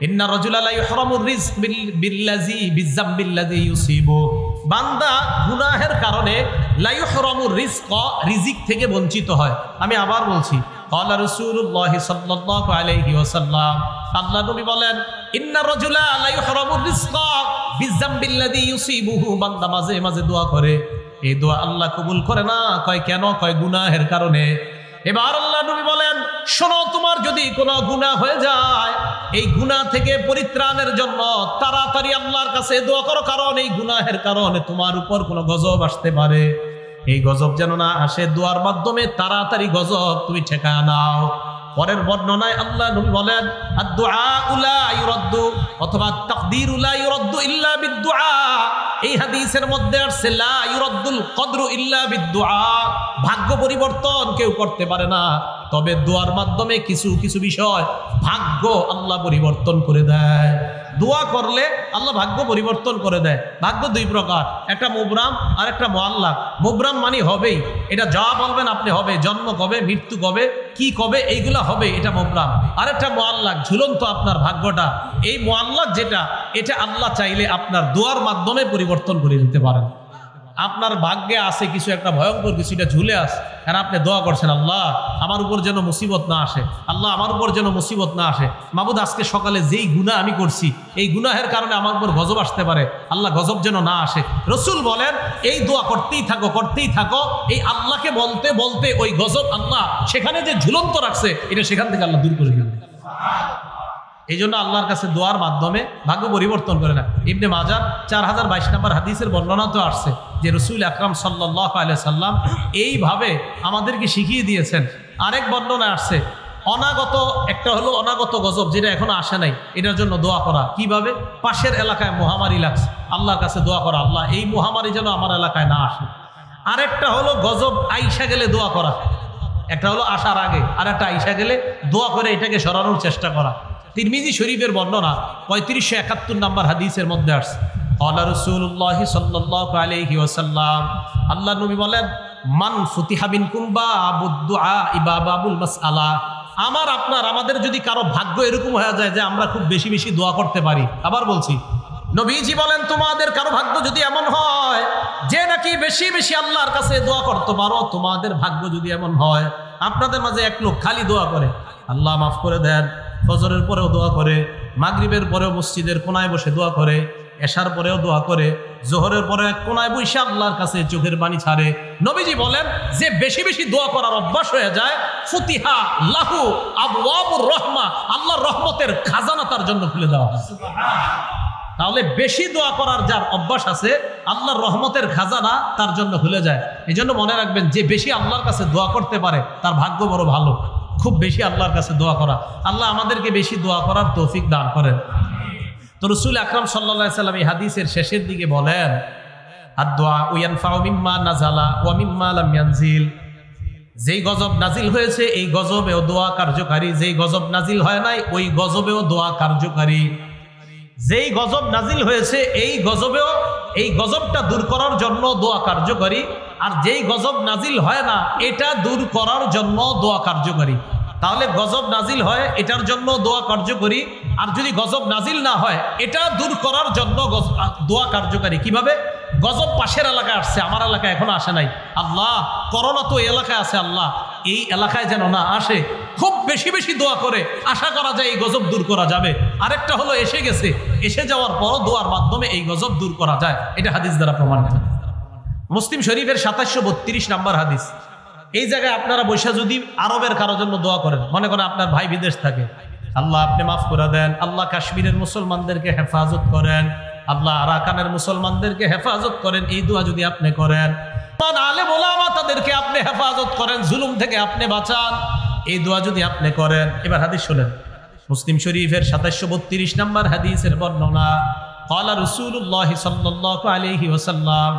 A: ইন্না রাজুলা লা ইহরামুর রিজক বিল্লাযী বিযামবিল্লাযী ইউসিবু, বান্দা গুনাহের কারণে লা ইহরামুর রিজক, রিজিক থেকে বঞ্চিত হয়। আমি আবার বলছি, ক্বালা রাসূলুল্লাহ সাল্লাল্লাহু আলাইহি ওয়াসাল্লাম, আল্লাহ নবী বলেন, ইন্না রাজুলা লা ইহরামুর রিজক বিযামবিল্লাযী ইউসিবুহু, বান্দা মাঝে মাঝে দোয়া করে, এই দোয়া আল্লাহ কবুল করে না। কয় কেন? কয় গুনাহের কারণে। এবার আল্লাহ নবী বলেন, শোনো, তোমার যদি কোনো গুনাহ হয়ে যায়, এই গুনাহ থেকে পরিত্রাণের জন্য তাড়াতাড়ি আল্লাহর কাছে দোয়া করো, কারণ এই গুনাহের কারণে তোমার উপর কোনো গজব আসতে পারে। এই গজব যেন না আসে, দোয়ার মাধ্যমে তাড়াতাড়ি গজব তুমি ঠেকায় নাও। পরের বর্ণনায় আল্লাহ নবী বলেন, আদ-দুআউ লা ইউরাদ্দু, অথবা তাকদীরু লা ইউরাদ্দু ইল্লা বিদ-দুআ। এই হাদিসের মধ্যে আসছে লা ইউরাদ্দুল কদরু ইল্লা বিদ-দুআ, ভাগ্য পরিবর্তন কেউ করতে পারে না, তবে দোয়ার মাধ্যমে কিছু কিছু বিষয় ভাগ্য আল্লাহ পরিবর্তন করে দেয়। দোয়া করলে আল্লাহ ভাগ্য পরিবর্তন করে দেয়। ভাগ্য 2 প্রকার, একটা মুবরাম আর একটা মুআল্লাক। মুবরাম মানে হবেই, এটা যা বলবেন আপনি হবে, জন্ম কবে, মৃত্যু কবে, কি কবে, এইগুলা হবে, এটা মুবরাম। আর একটা মুআল্লাক, ঝুলন্ত আপনার ভাগ্যটা। এই মুআল্লাক যেটা, এটা আল্লাহ চাইলে আপনার দোয়ার মাধ্যমে পরিবর্তন করে দিতে পারেন। আপনার ভাগ্যে আছে কিছু একটা ভয়ঙ্কর কিছু, এটা ঝুলে আছে, আর আপনি দোয়া করছেন, আল্লাহ আমার উপর যেন মুসিবত না আসে, আল্লাহ আমার উপর যেন মুসিবত না আসে, মাবুদ আজকে সকালে যেই গুনাহ আমি করছি, এই গুনাহের কারণে আমার উপর গজব আসতে পারে, আল্লাহ গজব যেন না আসে। রসুল বলেন, এই দোয়া করতেই থাকো, করতেই থাকো, এই আল্লাহকে বলতে বলতে ওই গজব আল্লাহ সেখানে যে ঝুলন্ত রাখছে, এটা সেখান থেকে আল্লাহ দূর করে দেবে। এই জন্য আল্লাহর কাছে দোয়ার মাধ্যমে ভাগ্য পরিবর্তন করে না। ইবনে মাজার 4022 নম্বর হাদিসের বর্ণনা তো আসছে যে রসুল আকরাম সাল্লাল্লাহু আলাইহি সাল্লাম এইভাবে আমাদেরকে শিখিয়ে দিয়েছেন। আরেক বর্ণনা আসছে অনাগত, একটা হলো অনাগত গজব, যেটা এখনো আসে নাই, এটার জন্য দোয়া করা। কিভাবে? পাশের এলাকায় মহামারী লাগছে, আল্লাহর কাছে দোয়া করা, আল্লাহ এই মহামারী যেন আমার এলাকায় না আসে। আরেকটা হলো গজব আইসা গেলে দোয়া করা, একটা হলো আসার আগে, আর একটা আইসা গেলে দোয়া করে এটাকে সরানোর চেষ্টা করা। তিরমিজি শরীফের বর্ণনা 3571 নম্বর হাদিসের মধ্যে আসছে, ক্বালা রাসূলুল্লাহ সাল্লাল্লাহু আলাইহি ওয়াসাল্লাম, আল্লাহর নবী বলেন, মান ফুতিহা বিনকুম বাবুদ দুআ বাবুল মাসআলা, আমার আপনার আমাদের যদি কারো ভাগ্য এরকম হয়ে যায় যে আমরা খুব বেশি বেশি দোয়া করতে পারি। আবার বলছি, নবীজি বলেন, তোমাদের কারো ভাগ্য যদি এমন হয় যে নাকি বেশি বেশি আল্লাহর কাছে দোয়া করতে পারো, তোমাদের ভাগ্য যদি এমন হয়, আপনাদের মাঝে এক লোক খালি দোয়া করে, আল্লাহ মাফ করে দেন, ফজরের পরেও দোয়া করে, মাগরিবের পরেও মসজিদের কোনায় বসে দোয়া করে, এশার পরেও দোয়া করে, জোহরের পরে এক কোনায় বসে আল্লাহর কাছে চোখের পানি ছাড়ে, নবীজি বলেন, যে বেশি বেশি দোয়া করার অভ্যাস হয়ে যায়, ফুতিহা লাহু আবওয়াবুর রহমা, আল্লাহর রহমতের খাজানা তার জন্য খুলে দেওয়া হয়। তাহলে বেশি দোয়া করার যার অভ্যাস আছে, আল্লাহর রহমতের খাজানা তার জন্য খুলে যায়। এই জন্য মনে রাখবেন, যে বেশি আল্লাহর কাছে দোয়া করতে পারে তার ভাগ্য বড় ভালো। খুব বেশি আল্লাহর কাছে দোয়া করা, আল্লাহ আমাদেরকে বেশি দোয়া করার তৌফিক দান করেন। তো রাসূল আকরাম সাল্লাল্লাহু আলাইহি সাল্লাম এই হাদিসের শেষের দিকে বলেন, আদ-দুআ ইয়ানফাউ মিম্মা নাযালা ওয়া মিম্মা লাম ইয়ানজিল, যেই গজব নাজিল হয়েছে এই গজবেও দোয়া কার্যকারী, যেই গজব নাজিল হয় নাই ওই গজবেও দোয়া কার্যকারী। যেই গজব নাজিল হয়েছে এই গজবেও, এই গজবটা দূর করার জন্য দোয়া কার্যকারী, আর যেই গজব নাজিল হয় না এটা দূর করার জন্য দোয়া কার্যকারী। তাহলে গজব নাজিল হয় এটার জন্য দোয়া কার্যকরী, আর যদি গজব নাজিল না হয় এটা দূর করার জন্য দোয়া কার্যকারী। কিভাবে? গজব পাশের এলাকায় আসছে, আমার এলাকায় এখনো আসে নাই, আল্লাহ করোনা তো এই এলাকায় আছে, আল্লাহ এই এলাকায় যেন না আসে, খুব বেশি বেশি দোয়া করে আশা করা যায় এই গজব দূর করা যাবে। আরেকটা হলো এসে গেছে, এসে যাওয়ার পরও দোয়ার মাধ্যমে এই গজব দূর করা যায়, এটা হাদিস দ্বারা প্রমাণিত। মুসলিম শরীফের 2732 নম্বর হাদিস। এই জায়গায় আপনারা বৈশা যদি আরবের কারোর জন্য দোয়া করেন, মনে করেন আপনার ভাই বিদেশ থাকে, আল্লাহ আপনি মাফ করে দেন, আল্লাহ কাশ্মীরের মুসলমানদেরকে হেফাজত করেন, আল্লাহ আরাকানের মুসলমানদেরকে হেফাজত করেন, এই দোয়া যদি আপনি করেন, আলেম ওলামা তাদেরকে আপনি হেফাজত করেন, জুলুম থেকে আপনি বাঁচান, এই দোয়া যদি আপনি করেন। এবার হাদিস শুনেন, মুসলিম শরীফের 2732 নম্বর হাদিসের বর্ণনা। ক্বালা রাসূলুল্লাহ সাল্লাল্লাহু আলাইহি ওয়াসাল্লাম,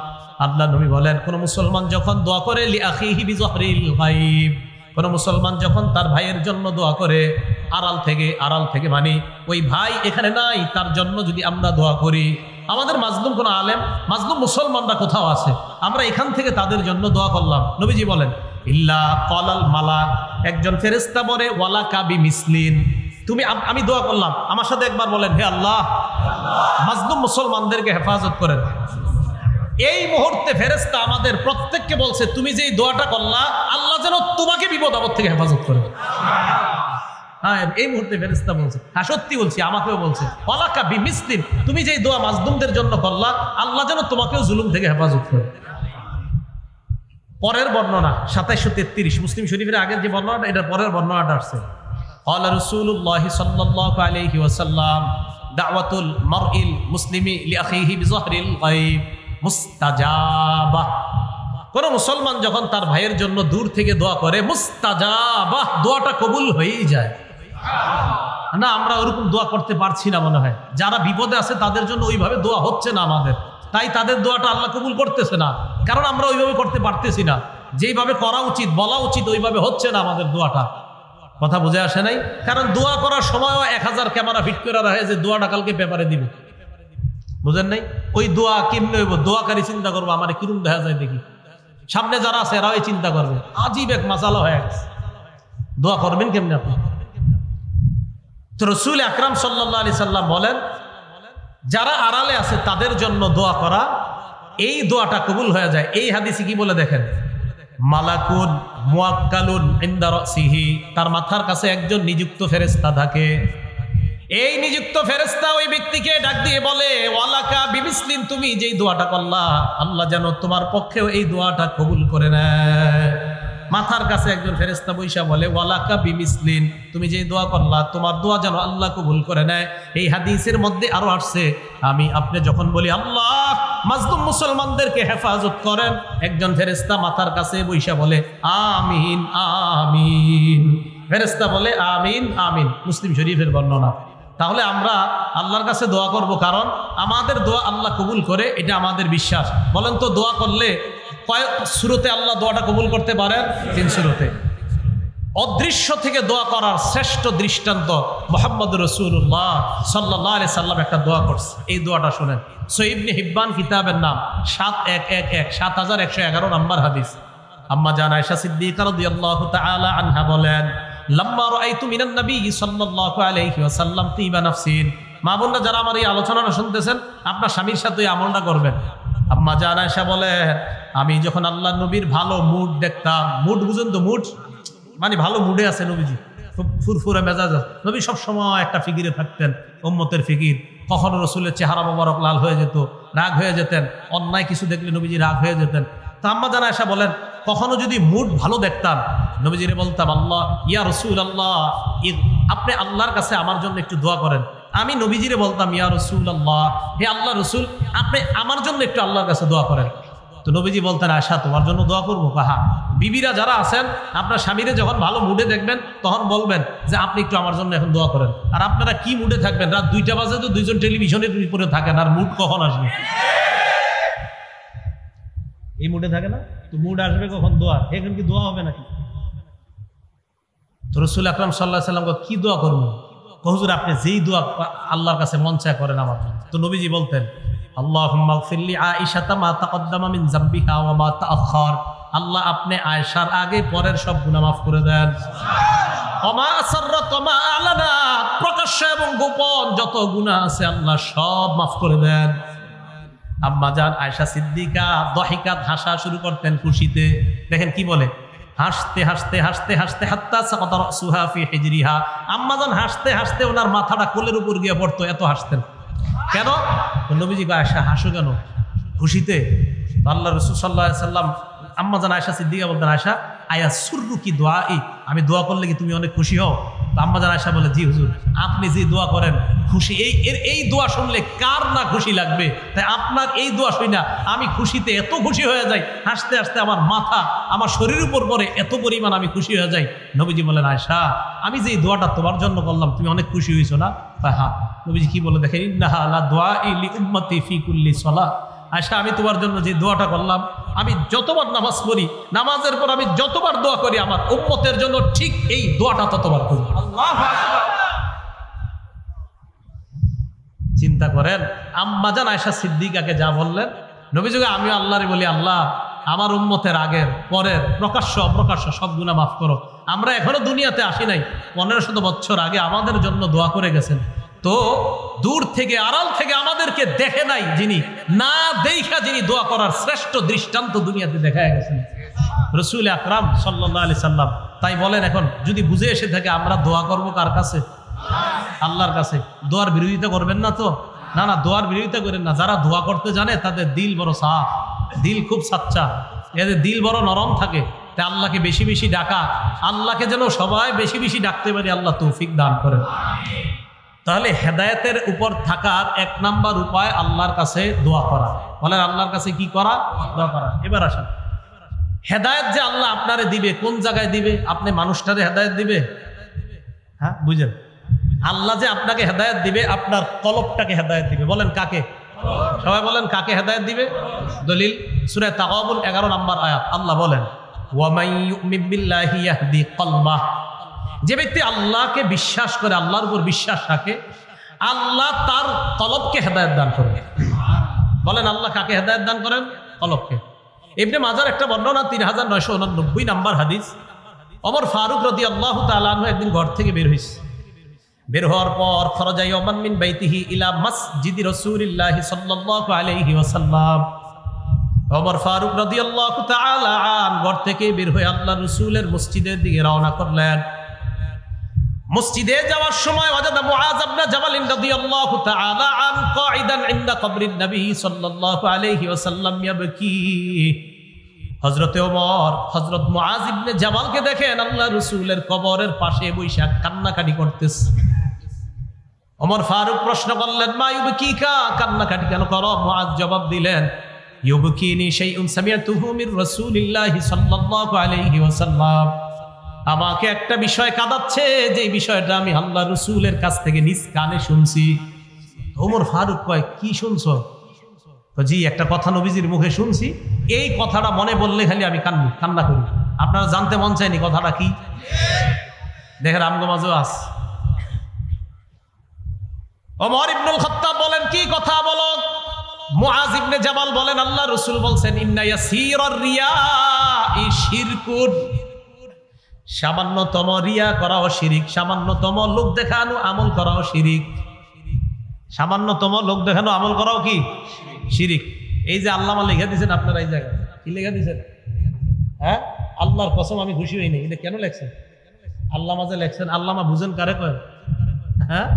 A: আল্লাহ নবী বলেন, কোন মুসলমান যখন দোয়া করে লিআখিহি বিযহরিল গায়ব, কোন মুসলমান যখন তার ভাইয়ের জন্য দোয়া করে আড়াল থেকে মানে ওই ভাই এখানে নাই, তার জন্য যদি আমরা দোয়া করি, আমাদের মাজলুম কোন আলেম, মাজলুম মুসলমানরা কোথাও আছে, আমরা এখান থেকে তাদের জন্য দোয়া করলাম, নবীজি বলেন ইল্লা ক্বালাল মালাক, একজন ফেরেশতা বলে ওয়ালাকা বিমিসলিন, তুমি আমি দোয়া করলাম, আমার সাথে একবার বলেন, হে আল্লাহ মাজলুম মুসলমানদেরকে হেফাজত করেন। এই মুহূর্তে ফেরেশতা আমাদের প্রত্যেককে বলছে, তুমি যেই দোয়াটা করলা, আল্লাহ যেন তোমাকে বিপদ আপদ থেকে হেফাজত করে। হ্যাঁ, এই মুহূর্তে ফেরেশতা বলছে, হ্যাঁ সত্যি বলছি, আমাকেও বলছে ওয়ালাকা বিমিসলিন, তুমি যেই দোয়া মাজলুমদের জন্য করলা, আল্লাহ যেন তোমাকেও জুলুম থেকে হেফাজত করে। পরের বর্ণনা 2733 মুসলিম শরীফের আগের যে বর্ণনাটা, এটা পরের বর্ণনাটা আসছে। ক্বালা রাসূলুল্লাহ সাল্লাল্লাহু আলাইহি ওয়াসাল্লাম, দাওয়াতুল মারইল মুসলিমি লিআখিহি বিযহরিল গায়ব মুস্তাজাবা, কোন মুসলমান যখন তার ভাইয়ের জন্য দূর থেকে দোয়া করে, মুস্তাজাবা, দোয়াটা কবুল হয়েই যায়। না, আমরা ওরকম দোয়া করতে পারছি না মনে হয়, যারা বিপদে আছে তাদের জন্য ওইভাবে দোয়া হচ্ছে না আমাদের, তাই তাদের দোয়াটা আল্লাহ কবুল করতেছে না, কারণ আমরা ওইভাবে করতে পারতেছি না, যেইভাবে করা উচিত বলা উচিত ওইভাবে হচ্ছে না আমাদের দোয়াটা। কথা বুঝে আসে নাই? কারণ দোয়া করার সময়ও 1000 ক্যামেরা ফিট করে রাখে যে দোয়াটা কালকে পেপারে দিবে, বুঝেন নাই? ওই দোয়া কেমনে হইব, দোয়াকারী চিন্তা করবো আমার কিরম দেখা যায় দেখি, সামনে যারা আছে এরাও চিন্তা করবে, আজীব এক মাসালা হয়ে গেছে, দোয়া করবেন কেমনে আপনি? তো রাসূল আকরাম সাল্লাল্লাহু আলাইহি সাল্লাম বলেন, যারা আড়ালে আছে তাদের জন্য দোয়া করা, এই দোয়াটা কবুল হয়ে যায়। এই হাদিসে কি বলে দেখেন, মালাকুন মুয়াক্কালুন ইনদা রাসিহি, তার মাথার কাছে একজন নিযুক্ত ফেরেশতা থাকে, এই নিযুক্ত ফেরেশতা ওই ব্যক্তিকে ডাক দিয়ে বলে, ওয়ালাকা বিমিসলিন, তুমি যেই দোয়াটা করলা, আল্লাহ যেন তোমার পক্ষেও এই দোয়াটা কবুল করে নেয়। মাথার কাছে একজন ফেরেশতা বৈশা বলে, ওয়ালাকা বিমিসলিন, তুমি যেই দোয়া করলা, তোমার দোয়া যেন আল্লাহ কবুল করে নেয়। এই হাদিসের মধ্যে আরো আসছে, আপনি যখন বলি আল্লাহ মাজলুম মুসলমানদেরকে হেফাজত করেন, একজন ফেরেশতা মাথার কাছে বৈশা বলে আমিন আমিন, ফেরেশতা বলে আমিন আমিন, মুসলিম শরীফের বর্ণনা। তাহলে আমরা আল্লাহর কাছে দোয়া করব, কারণ আমাদের দোয়া আল্লাহ কবুল করে, এটা আমাদের বিশ্বাস। বলেন তো, দোয়া করলে কয়েক সূরাতে আল্লাহ দোয়াটা কবুল করতে পারেন? 3 সূরাতে। অদৃশ্য থেকে দোয়া করার শ্রেষ্ঠ দৃষ্টান্ত মুহাম্মদ রাসূলুল্লাহ সাল্লাল্লাহু আলাইহি সাল্লাম একটা দোয়া করছে, এই দোয়াটা শুনেন। সহিহ ইবনে হিব্বান কিতাবের নাম 7111 নম্বর হাদিস। আম্মা জান আয়েশা সিদ্দিকা রাদিয়াল্লাহু তাআলা আনহা বলেন, লাম্মা রাআইতু মিনান নবী সাল্লাল্লাহু আলাইহি ওয়াসাল্লাম তিবা নাফসিন, মা বোনরা যারা আমার এই আলোচনাটা শুনতেছেন, আপনার স্বামীর সাথে এই আমলটা করবেন। আম্মা জান আয়েশা বলেন, আমি যখন আল্লাহর নবীর ভালো মুড দেখতাম, মুড বুঝেন তো, মুড মানে ভালো মুডে আছে নবীজি, খুব ফুরফুরে মেজাজ, নবী সবসময় একটা ফিকিরে থাকতেন, উম্মতের ফিকির। কখনো রসুলের চেহারা মোবারক লাল হয়ে যেত, রাগ হয়ে যেতেন, অন্যায় কিছু দেখলে নবীজি রাগ হয়ে যেতেন। তো আম্মা জান আয়েশা বলেন, কখনো যদি মুড ভালো দেখতাম, নবীজিরে বলতাম, আল্লাহ ইয়া রাসূলুল্লাহ, আপনি আল্লাহর কাছে আমার জন্য একটু দোয়া করেন। আমি নবীজিরে বলতাম, ইয়া রাসূলুল্লাহ, হে আল্লাহ রসুল, আপনি আমার জন্য একটু আল্লাহর কাছে দোয়া করেন। তো নবীজি বলতেন, আয়েশা তোমার জন্য দোয়া করবো? কাহা বিবিরা যারা আছেন, আপনার স্বামীরে যখন ভালো মুডে দেখবেন, তখন বলবেন যে আপনি একটু আমার জন্য এখন দোয়া করেন। আর আপনারা কি মুডে থাকবেন? রাত 2টা বাজে তো দুইজন টেলিভিশনের উপরে থাকেন, আর মুড কখন আসবে? এই মুডে থাকে না তো, মুড আসবে কখন? দোয়া। এখন কি দোয়া হবে নাকি? তো রাসূল আকরাম সাল্লাল্লাহু আলাইহি সাল্লাম কি দোয়া করবো? হুজুর আপনি যেই দোয়া আল্লাহর কাছে মন চায় করেন আমার জন্য। তো নবীজি বলতেন, আল্লাহুম্মা গফির লি আয়েশাতা মা তাকদ্দামা মিন যামবিহা ওয়া মা তাআখার, আল্লাহ আপনি আয়েশার আগে পরের সব গুনাহ মাফ করে দেন। ওয়া মা আসাররাত ওয়া মা আলানাত, প্রকাশ্য এবং গোপন যত গুনাহ আছে আল্লাহ সব মাফ করে দেন। আম্মা জান আয়েশা সিদ্দিকা দহিকাত, হাসা শুরু করতেন খুশিতে। দেখেন কি বলে, হাসতে হাসতে হাসতে হাসতে হাত্তা সাকাতা রাসুহা ফি হিজরিহা, আম্মা জান হাসতে হাসতে ওনার মাথাটা কোলের উপর গিয়ে পড়তো, এত হাসতেন। কেন? নবীজি আয়েশা হাসো কেন? খুশিতে। আল্লাহ রাসূল সাল্লাল্লাহু আলাইহি সাল্লাম আম্মা জান আয়েশা সিদ্দিকা বলতেন, আয়েশা আয়া সুররু কি দোয়াই, আমি দোয়া করলে কি তুমি অনেক খুশি হও? তো আম্মা জান আয়েশা বলে, জি হুজুর, আপনি যে দোয়া করেন খুশি। এই দোয়া শুনলে কার না খুশি লাগবে? তাই আপনার এই দোয়া শুনি না আমি খুশিতে এত খুশি হয়ে যাই, হাসতে হাসতে আমার মাথা আমার শরীরের উপর পরে, এত পরিমাণ আমি খুশি হয়ে যাই। নবীজি বলেন, আয়েশা আমি যে এই দোয়াটা তোমার জন্য করলাম তুমি অনেক খুশি হয়েছো না? হ্যাঁ। নবীজি কি বলে দেখেন, ইন্নাহা লা দুআই লিউম্মতি ফি কুল্লি সালাহ। আয়েশা আমি তোমার জন্য যে দোয়াটা করলাম, আমি যতবার নামাজ পড়ি, নামাজের পর আমি যতবার দোয়া করি আমার উম্মতের জন্য ঠিক এই দোয়াটা ততবার করি। আল্লাহু আকবার। চিন্তা করেন আম্মাজান আয়েশা সিদ্দিকাকে যা বললেন, নবীযুগে আমি আল্লাহরে বলি, আল্লাহ আমার উম্মতের আগের পরের প্রকাশ্য অপ্রকাশ্য সব গুনাহ মাফ করো। আমরা এখনো দুনিয়াতে আসি নাই, 1500 বছর আগে আমাদের জন্য দোয়া করে গেছেন। তো দূর থেকে আড়াল থেকে আমাদেরকে দেখে নাই যিনি, না দেখা যিনি দোয়া করার শ্রেষ্ঠ দৃষ্টান্ত দুনিয়াতে দেখায় গেছেন রাসূল আকরাম সাল্লাল্লাহু আলাইহি সাল্লাম। তাই বলেন এখন যদি বুঝে এসে থাকে আমরা দোয়া করব কার কাছে? আল্লাহর কাছে। দোয়ার বিরোধিতা করবেন না তো? না না, দোয়ার বিরোধিতা করেন না। যারা দোয়া করতে জানে তাদের দিল বড় সাফ, দিল খুব সাচ্চা, এদের দিল বড় নরম থাকে। তাই আল্লাহকে বেশি বেশি ডাকা, আল্লাহকে যেন সবাই বেশি বেশি ডাকতে পারি, আল্লাহ তৌফিক দান করেন। তাহলে হেদায়েতের উপর থাকার 1 নাম্বার উপায় আল্লাহর কাছে দোয়া করা। বলেন আল্লাহর কাছে কি করা? দোয়া করা। এবার আসেন, হেদায়েত যে আল্লাহ আপনারে দিবে, কোন জায়গায় দিবে? আপনি মানুষটারে হেদায়েত দিবে? হ্যাঁ বুঝেন, আল্লাহ যে আপনাকে হেদায়েত দিবে আপনার কলবটাকে হেদায়েত দিবে। বলেন কাকে? সবাই বলেন কাকে হেদায়েত দিবে? দলিল সূরা তাগাবুন 11 নম্বর আয়াত। আল্লাহ বলেন, ওয়া মান ইউমিন বিল্লাহি ইয়াহদি কলবাহ। যে ব্যক্তি আল্লাহকে বিশ্বাস করে, আল্লাহর উপর বিশ্বাস রাখে, আল্লাহ তার কলবকে হেদায়েত দান করবে। বলেন আল্লাহ কাকে হেদায়েত দান করেন? কলবকে। ইবনে মাজার একটা বর্ণনা 3989 নম্বর হাদিস। ওমর ফারুক রাদিয়াল্লাহু তাআলা আনহু একদিন ঘর থেকে বের হইছে। বের হওয়ার পর খরাজা ইয়াওমান মিন বাইতিহি ইলা মসজিদি রাসূলিল্লাহি সাল্লাল্লাহু আলাইহি ওয়াসাল্লাম। ওমর ফারুক রাদিয়াল্লাহু তাআলা আন ঘর থেকে বের হয়ে আল্লাহর রাসূলের মসজিদের দিকে রওনা করলেন। মসজিদে যাওয়ার সময় ওয়াজাদা মুআজ ইবনে জাবাল রাদিয়াল্লাহু তাআলা আন কাঈদান ইনদা কবরিন নবী সাল্লাল্লাহু আলাইহি ওয়াসাল্লাম ইয়াবকি। হযরতে ওমর হযরত মুআজ ইবনে জাবালকে দেখেন আল্লাহর রাসূলের কবরের পাশে বসে কান্নাকাটি করতেছে। ওমর ফারুক প্রশ্ন করলেন, মা ইউবকিকা, কান্নাকাটি কেন করো? মুআজ জবাব দিলেন, ইউবকিনি শাইউন সামিআতুহু মির রাসূলিল্লাহি সাল্লাল্লাহু আলাইহি ওয়াসাল্লাম। আমাকে একটা বিষয় কাঁদাচ্ছে, যে বিষয়টা আমি আল্লাহর রাসূলের কাছ থেকে নিজ কানে শুনছি। ওমর ফারুক কয়, কি শুনছো? জি একটা কথা নবীজির মুখে শুনছি, এই কথাটা মনে বললে খালি আমি কান্না করি। আপনারা জানতে মন চায়নি কথাটা কি? দেখেন আমগো আস ওমর ইবনুল খাত্তাব বলেন, কি কথা বলো? মুআজ ইবনে জাবাল বলেন, আল্লাহ রাসূল বলছেন, ইন্না ইয়াসীরার রিয়াই শিরকুন। সামান্যতম রিয়া করাও শিরিক, সামান্যতম লোক দেখানো আমল করাও শিরিক। সামান্যতম লোক দেখানো আমল করাও কি? শিরিক। এই যে আল্লামা লেখা দিয়েছেন আপনারা, এই জায়গায় কি লেখা দিয়েছেন? হ্যাঁ, আল্লাহর কসম আমি খুশি হইনি। এটা কেন লেখছেন? আল্লামা যে লেখছেন, আল্লামা বুঝেন কারে কয়? হ্যাঁ,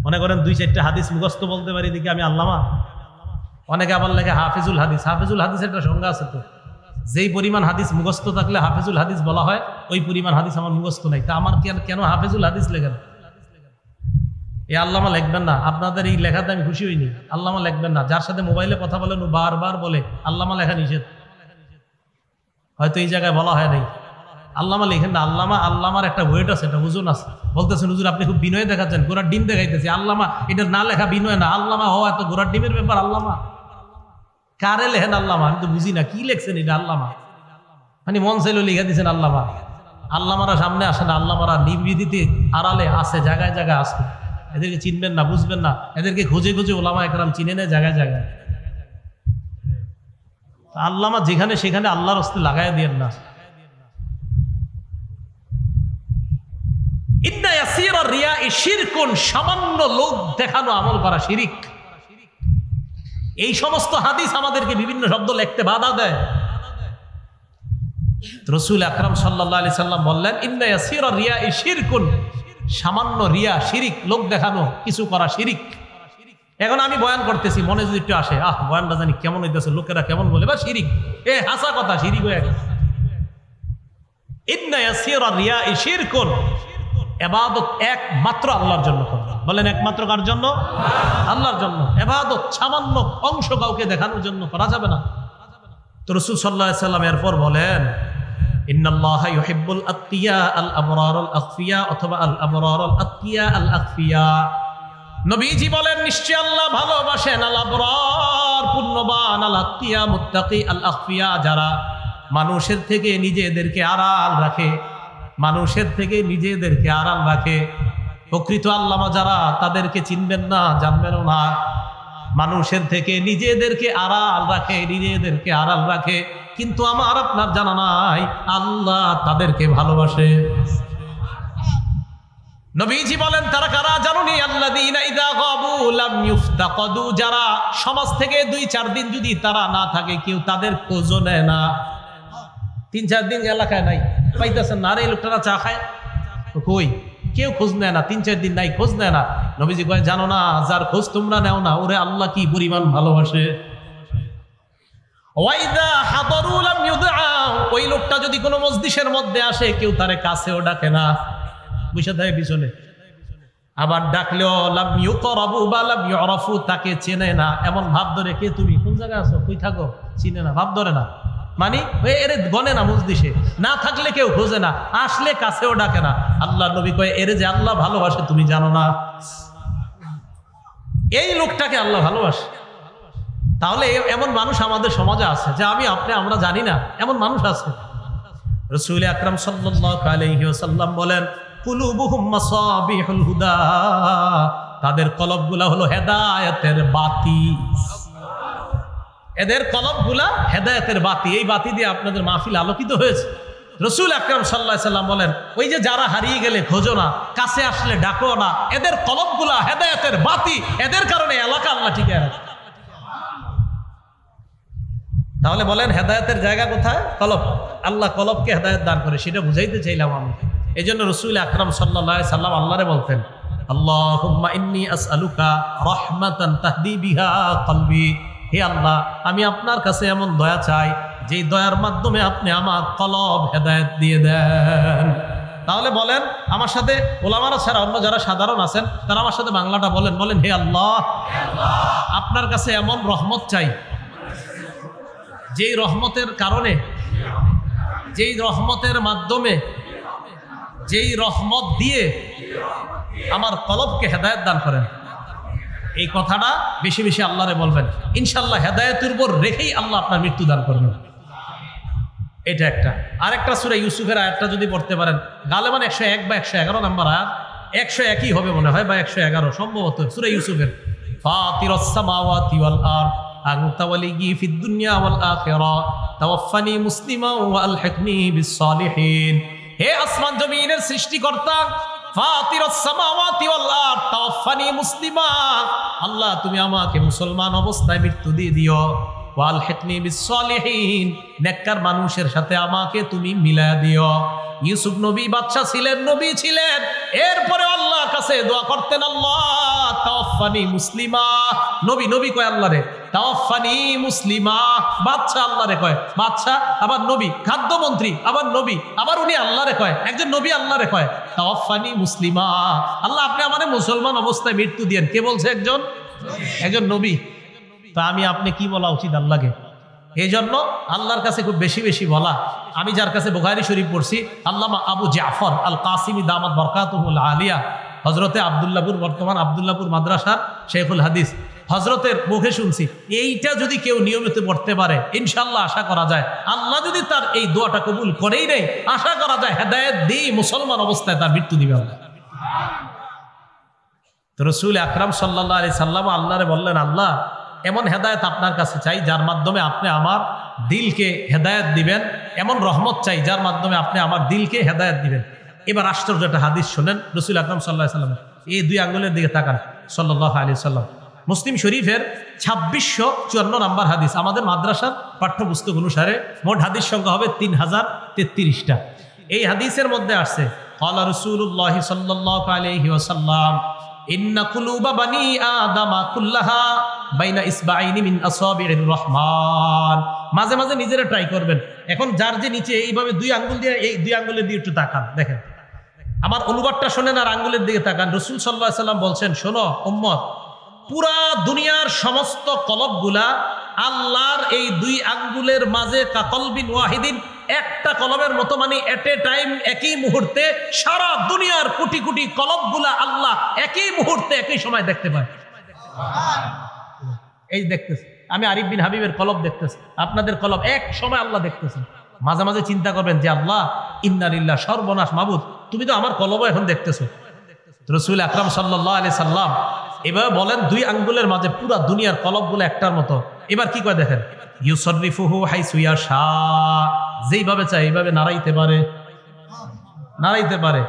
A: মনে করেন 2-4টা হাদিস মুখস্থ বলতে পারি দেখি আমি আল্লামা। অনেকে আবার লেখে হাফিজুল হাদিস। হাফিজুল হাদিসের একটা সংজ্ঞা আছে তো, যেই পরিমাণ হাদিস মুখস্থ থাকলে হাফিজুল হাদিস বলা হয়, ওই পরিমাণ হাদিস আমার মুখস্থ নাই। তা আমার কেন হাফিজুল হাদিস লেখেন? এই আল্লামা লিখবেন না। আপনাদের এই লেখাতে আমি খুশি হইনি। আল্লামা লিখবেন না। যার সাথে মোবাইলে কথা বলেন ও বারবার বলে আল্লামা লেখা নিষেধ, হয়তো এই জায়গায় বলা হয় নাই। আল্লামা লিখেন না। আল্লামার একটা ওয়েট আছে, একটা ওজন আছে। বলতেছেন হুজুর আপনি খুব বিনয় দেখাচ্ছেন, ঘোড়ার ডিম দেখাইতেছি। আল্লামা এটা না লেখা বিনয় না, আল্লামা হওয়া এত ঘোড়ার ডিমের ব্যাপার। আল্লামা কারে লেখেন? আল্লামা আমি তো বুঝি না কি লেখছেন এটা। আল্লামা মানে মন চাইল লিখে দিচ্ছেন আল্লামা। আল্লামারা সামনে আসে না, আল্লামারা নির্বিধিতে আড়ালে আছে, জায়গায় জায়গায় আছে। এদেরকে চিনবেন না, বুঝবেন না। এদেরকে খুঁজে খুঁজে ওলামা একরাম চিনে নেয় জায়গায় জায়গায়। আল্লামা যেখানে সেখানে আল্লাহর হস্তে লাগাই দিয়েন না। ইন্না ইয়াসীরার রিয়াই শিরকুন, সামান্য লোক দেখানো আমল করা শিরিক। এই সমস্ত হাদিস আমাদেরকে বিভিন্ন শব্দ লিখতে বাধা দেয়। রাসূল আকরাম সাল্লাল্লাহু আলাইহি সাল্লাম বললেন, ইন্না ইয়াসীরার রিয়াই শিরকুন, সামান্য রিয়া শিরিক, লোক দেখানো কিছু করা শিরিক। এখন আমি বয়ান করতেছি, মনে যদি একটু আসে, বয়ানটা জানি কেমন হইতেছে, লোকেরা কেমন বলে, বা শিরিক, হাসা কথা, শিরিক হয়ে গেছে। ইন্না ইয়াসীরার রিয়াই শিরকুন, ইবাদত একমাত্র আল্লাহর জন্য করবেন। বলেন একমাত্র কার জন্য? আল্লাহর জন্য। ইবাদত সামান্য অংশ কাউকে দেখানোর জন্য করা যাবে না। তো রাসূল সাল্লাল্লাহু আলাইহি সাল্লাম এরপর বলেন, ইন্নাল্লাহা ইউহিব্বুল আতকিয়া আল আবরার আল আখফিয়া, অথবা আল আবরার আল আতকিয়া আল আখফিয়া। নবীজি বলেন, নিশ্চয় আল্লাহ ভালোবাসেন আল আবরার পুণ্যবান, আল আতকিয়া মুত্তাকি, আল আখফিয়া যারা মানুষের থেকে নিজেদেরকে আড়াল রাখে, মানুষের থেকে নিজেদেরকে আড়াল রাখে। প্রকৃত আল্লামা যারা, তাদেরকে চিনবেন না, জানবেনও না। মানুষের থেকে নিজেদেরকে আড়াল রাখে, নিজেদেরকে আড়াল রাখে, কিন্তু আমার আপনার জানা নাই আল্লাহ তাদেরকে ভালোবাসে। নবীজি বলেন, তারা কারা জানুনি? আল্লাযীনা ইযা গাবু লাম ইফতাকাদু, যারা সমাজ থেকে 2-4 দিন যদি তারা না থাকে, কেউ তাদের খোঁজও নেয় না। 3-4 দিন এলাকায় নাই, পাইতেছেন না, আরে এই লোকটা চা খায়, কই? কেউ খোঁজ নেয় না, 3-4 দিন নাই, খোঁজ নেয় না। নবীজি কয়, জানো না যার খোঁজ তোমরা নেও না, ওরে আল্লাহ কি পরিমাণ ভালোবাসে। ওয়াইদা হাদারু লাম ইউদআ, ওই লোকটা যদি কোনো মজলিসের মধ্যে আসে, কেউ তারে কাছেও ডাকে না, বসে থাকে পিছনে। আবার ডাকলেও লাম ইউকরাবু বা লাম ইউরাফু, তাকে চেনে না, এমন ভাব ধরে, কে তুমি, কোন জায়গায় আছো, কই থাকো, চিনে না, ভাব ধরে না। মানে এরে গনে না, মজলিসে না থাকলে কেউ খোঁজে না, আসলে কাছেও ডাকে না। আল্লাহ নবী কয়, এরে যে আল্লাহ ভালোবাসে তুমি জানো না? এই লোকটাকে আল্লাহ ভালোবাসে। তাহলে এমন মানুষ আমাদের সমাজে আছে, যে আমরা জানি না, এমন মানুষ আছে। রাসূল আকরাম সাল্লাল্লাহু আলাইহি ওয়াসাল্লাম বলেন, কুলুবুহুম মাসাবিহুল হুদা, তাদের কলবগুলা হলো হেদায়েতের বাতি। এদের কলবগুলা হেদায়েতের বাতি, এই বাতি দিয়ে আপনাদের মাহফিল আলোকিত হয়েছে। রাসূল আকরাম সাল্লাল্লাহু আলাইহি ওয়াসাল্লাম বলেন, ওই যে যারা হারিয়ে গেলে খোঁজো না, কাছে আসলে ডাকো না, এদের কলবগুলা হেদায়েতের বাতি, এদের কারণে এলাকা আল্লাহ টিকে রাখে। তাহলে বলেন হেদায়েতের জায়গা কোথায়? কলব। আল্লাহ কলবকে হেদায়েত দান করে, সেটা বুঝাইতে চাইলাম আমি। এই জন্য রাসূল আকরাম সাল্লাল্লাহু আলাইহি সাল্লাম আল্লাহরে বলতেন, আল্লাহুম্মা ইন্নী আসআলুকা রাহমাতান তাহদি বিহা কলবি, হে আল্লাহ, আমি আপনার কাছে এমন দয়া চাই, যে দয়ার মাধ্যমে আপনি আমার কলব হেদায়েত দিয়ে দেন। তাহলে বলেন আমার সাথে, ওলামারা ছাড়া অন্য যারা সাধারণ আছেন, তারা আমার সাথে বাংলাটা বলেন, বলেন, হে আল্লাহ, আপনার কাছে এমন রহমত চাই, যেই রহমতের কারণে, যেই রহমতের মাধ্যমে, যেই রহমত দিয়ে আমার কলবকে হেদায়েত দান করেন। এই কথাটা বেশি বেশি আল্লাহরে বলবেন, ইনশাআল্লাহ হেদায়েতের উপর রেখেই আল্লাহ আপনার মৃত্যু দান করবেন। এটা একটা। আরেকটা সূরা ইউসুফের আয়াতটা যদি পড়তে পারেন, গালেবান 101 বা 111 নম্বর আয়াত, 101ই হবে মনে হয়, বা 111 সম্ভবত, সূরা ইউসুফের। ফাতিরাস সামাওয়াতি ওয়াল আরদ আনতা ওয়ালিয়্যি ফিদ দুনিয়া ওয়াল আখিরা তাওয়াফফানি মুসলিমান ওয়া আলহিকনি বিস সালিহিন। হে আসমান জমিনের সৃষ্টিকর্তা, ফাতিরাস সামাওয়াতি ওয়াল আরদ তাওয়াফফানি মুসলিমা, আল্লাহ তুমি আমাকে মুসলমান অবস্থায় মৃত্যু দিয়ে দিও। ওয়া আলহিকনি বিস সালিহিন, নেককার মানুষের সাথে আমাকে তুমি মিলায়া দিও। ইউসুফ নবী বাদশা ছিলেন, নবী ছিলেন, এরপরে আল্লাহর কাছে দোয়া করতেন, আল্লাহ তাওয়াফফানি মুসলিমা। নবী কয় আল্লাহরে তাওয়াফফানি মুসলিমা, বাদশা আল্লাহরে কয়, বাদশা আবার নবী, খাদ্যমন্ত্রী আবার নবী, আবার উনি আল্লাহরে কয়, একজন নবী আল্লাহরে কয় তাওয়াফফানি মুসলিমা, আল্লাহ আপনি আমারে মুসলমান অবস্থায় মৃত্যু দিয়েন। কে বলছে? একজন নবী। তো আমি আপনি কি বলা উচিত আল্লাহকে? এই জন্য আল্লাহর কাছে খুব বেশি বেশি বলা। আমি যার কাছে বুখারী শরীফ পড়ছি, আল্লামা আবু জাফর আল কাসিমি দামাত বরকাতুহুল আলিয়া, হযরতে আব্দুল্লাহপুর, বর্তমান আব্দুল্লাহপুর মাদ্রাসার শেখুল হাদিস, হযরতের মুখে শুনছি, এইটা যদি কেউ নিয়মিত পড়তে পারে, ইনশাআল্লাহ আশা করা যায় আল্লাহ যদি তার এই দোয়াটা কবুল করেই নেই, আশা করা যায় হেদায়েত দিয়ে মুসলমান অবস্থায় তার মৃত্যু দিবে আল্লাহ। তো রাসূল আকরাম সাল্লাল্লাহু আলাইহি সাল্লাম আল্লাহরে বললেন, আল্লাহ এমন হেদায়েত আপনার কাছে চাই, যার মাধ্যমে আপনি আমার দিলকে হেদায়েত দিবেন, এমন রহমত চাই যার মাধ্যমে আপনি আমার দিলকে হেদায়েত দিবেন। এবার আশ্চর্য একটা হাদিস শোনেন, রাসূল আকরাম সাল্লাল্লাহু আলাইহি সাল্লাম এই 2 আঙ্গুলের দিকে তাকান, সাল্লাল্লাহু আলাইহি সাল্লাম। মুসলিম শরীফের 2654 নম্বর হাদিস, আমাদের মাদ্রাসার পাঠ্যপুস্তক অনুসারে মোট হাদিস সংখ্যা হবে 3033টা। এই হাদিসের মধ্যে আসছে, ক্বালা রাসূলুল্লাহ সাল্লাল্লাহু আলাইহি ওয়াসাল্লাম, ইন্না কুলুবা বানি আদামা কুল্লাহা বাইনা ইসবাইনি মিন আসাবির রহমান। মাঝে মাঝে নিজেরা ট্রাই করবেন। এখন যার যে নিচে এইভাবে 2 আঙ্গুল দিয়ে, এই 2 আঙ্গুলে দিয়ে একটু তাকান, দেখেন আমার অনুবাদটা শোনেন আর আঙ্গুলের দিকে তাকান। রাসূল সাল্লাল্লাহু আলাইহি সাল্লাম বলছেন, শোনো উম্মত, পুরা দুনিয়ার সমস্ত কলবগুলা আল্লাহর এই দুই আঙ্গুলের মাঝে কাকলবিন ওয়াহিদিন, একটা কলবের মতো, মানে এট এ টাইম, একই মুহূর্তে সারা দুনিয়ার কোটি কোটি কলবগুলা আল্লাহ একই মুহূর্তে একই সময় দেখতে পায়। এই দেখতেছে, আমি আরিফ বিন হাবিবের কলব দেখতেছি, আপনাদের কলব এক সময় আল্লাহ দেখতেছেন। মাঝে মাঝে চিন্তা করবেন যে আল্লাহ ইন্না লিল্লাহ, সর্বনাশ মাবুদ, তুমি তো আমার কলব এখন দেখতেছো। রাসূল আকরাম সাল্লাল্লাহু আলাইহি সাল্লাম এভাবে বলেন, দুই আঙ্গুলের মাঝে পুরা দুনিয়ার কলবগুলো একটার মতো। এবার কি কয় দেখেন, ইউসাররিফুহু হাইসু ইয়াশা, যেইভাবে চায় এইভাবে নাড়াইতে পারে, নাড়াইতে পারে।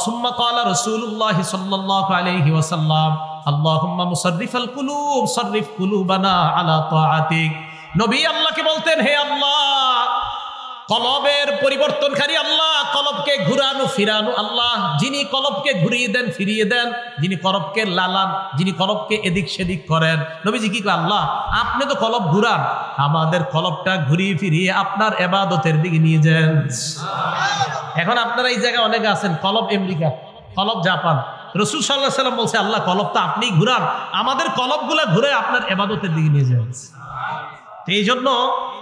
A: সুম্মা ক্বালা রাসূলুল্লাহ সাল্লাল্লাহু আলাইহি ওয়াসাল্লাম, আল্লাহুম্মা মুসাররিফাল কুলুব সাররিফ কুলুবানা আলা তাআতিক। নবী আল্লাহকে বলতেন, হে আল্লাহ, কলবের পরিবর্তনকারী আল্লাহ, কলবকে ঘুরানো ফিরানো আল্লাহ, যিনি কলবকে ঘুরিয়ে দেন ফিরিয়ে দেন, যিনি কলবকে লালান, যিনি কলবকে এদিক সেদিক করেন। নবীজি কি করেন, আল্লাহ আপনি তো কলব ঘুরান, আমাদের কলবটা ঘুরিয়ে ফিরিয়ে আপনার ইবাদতের দিকে নিয়ে যান। এখন আপনারা এই জায়গায় অনেকে আছেন, কলব আমেরিকা, কলব জাপান। রাসূল সাল্লাল্লাহু আলাইহি সাল্লাম বলছে, আল্লাহ কলব তো আপনিই ঘুরান, আমাদের কলবগুলা ঘুরে আপনার ইবাদতের দিকে নিয়ে যান। এই জন্য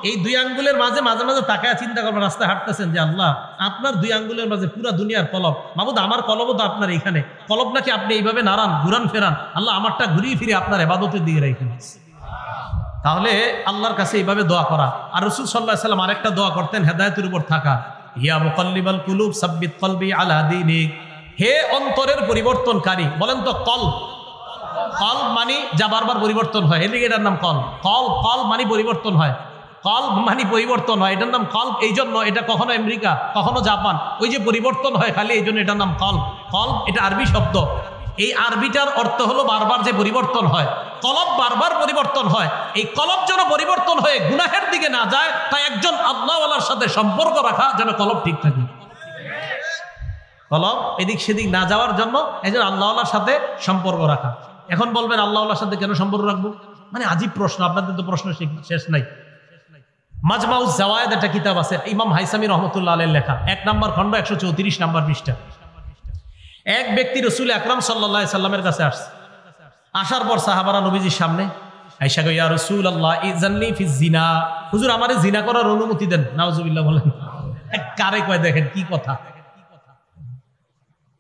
A: এই দুই আঙ্গুলের মাঝে মাঝে মাঝে তাকায় চিন্তা করবেন, রাস্তায় হাঁটতেছেন, যে আল্লাহ আপনার দুই আঙ্গুলের মাঝে পুরা দুনিয়ার কলব, মাবুদ আমার কলবও তো আপনার এইখানে, কলব নাকি আপনি এইভাবে নাড়ান, ঘুরান ফেরান, আল্লাহ আমারটা ঘুরিয়ে ফিরে আপনার ইবাদতের দিকে রেখে। তাহলে আল্লাহর কাছে এইভাবে দোয়া করা। আর রাসূল সাল্লাল্লাহু আলাইহি সাল্লাম আরেকটা দোয়া করতেন, হেদায়েতের উপর থাকা, ইয়া মুকাল্লিবাল কুলুব সাব্বিত কলবি আলা দীনিক, হে অন্তরের পরিবর্তনকারী। বলেন তো কলব, কলব মানে যা বারবার পরিবর্তন হয়, এদিকে এটার নাম কলব। কলব মানে পরিবর্তন হয়, কলব মানে পরিবর্তন হয়, এটার নাম কলব। এই জন্য এটা কখনো আমেরিকা কখনো জাপান, ওই যে পরিবর্তন হয় খালি, এই জন্য এটার নাম কলব। কলব এটা আরবি শব্দ, এই আরবিটার অর্থ হলো বারবার যে পরিবর্তন হয়, কলব বারবার পরিবর্তন হয়। এই কলব যেন পরিবর্তন হয়ে গুনাহের দিকে না যায়, তাই একজন আল্লাহওয়ালার সাথে সম্পর্ক রাখা যেন কলব ঠিক থাকে, কলব এদিক সেদিক না যাওয়ার জন্য একজন আল্লাহওয়ালার সাথে সম্পর্ক রাখা। এখন বলবেন আল্লাহওয়ালার সাথে কেন সম্পর্ক রাখবো, মানে আজীব প্রশ্ন, আপনাদের তো প্রশ্ন শেষ নাই। মাজমাউজ জাওয়ায়েদ একটা কিতাব আছে, ইমাম হাইসামি রহমতুল্লাহ আলাইহির লেখা, 1 নম্বর খণ্ড 134 নম্বর পৃষ্ঠা। এক ব্যক্তি রাসূল আকরাম সাল্লাল্লাহু আলাইহি সাল্লামের কাছে আসছে, আসার পর সাহাবারা নবীজির সামনে আয়েশা কয়, ইয়া রাসূলুল্লাহ ইযাননি ফি জিনা, হুজুর আমারে জিনা করার অনুমতি দেন। নাউজুবিল্লাহ বলেন, কারে কয় দেখেন কি কথা।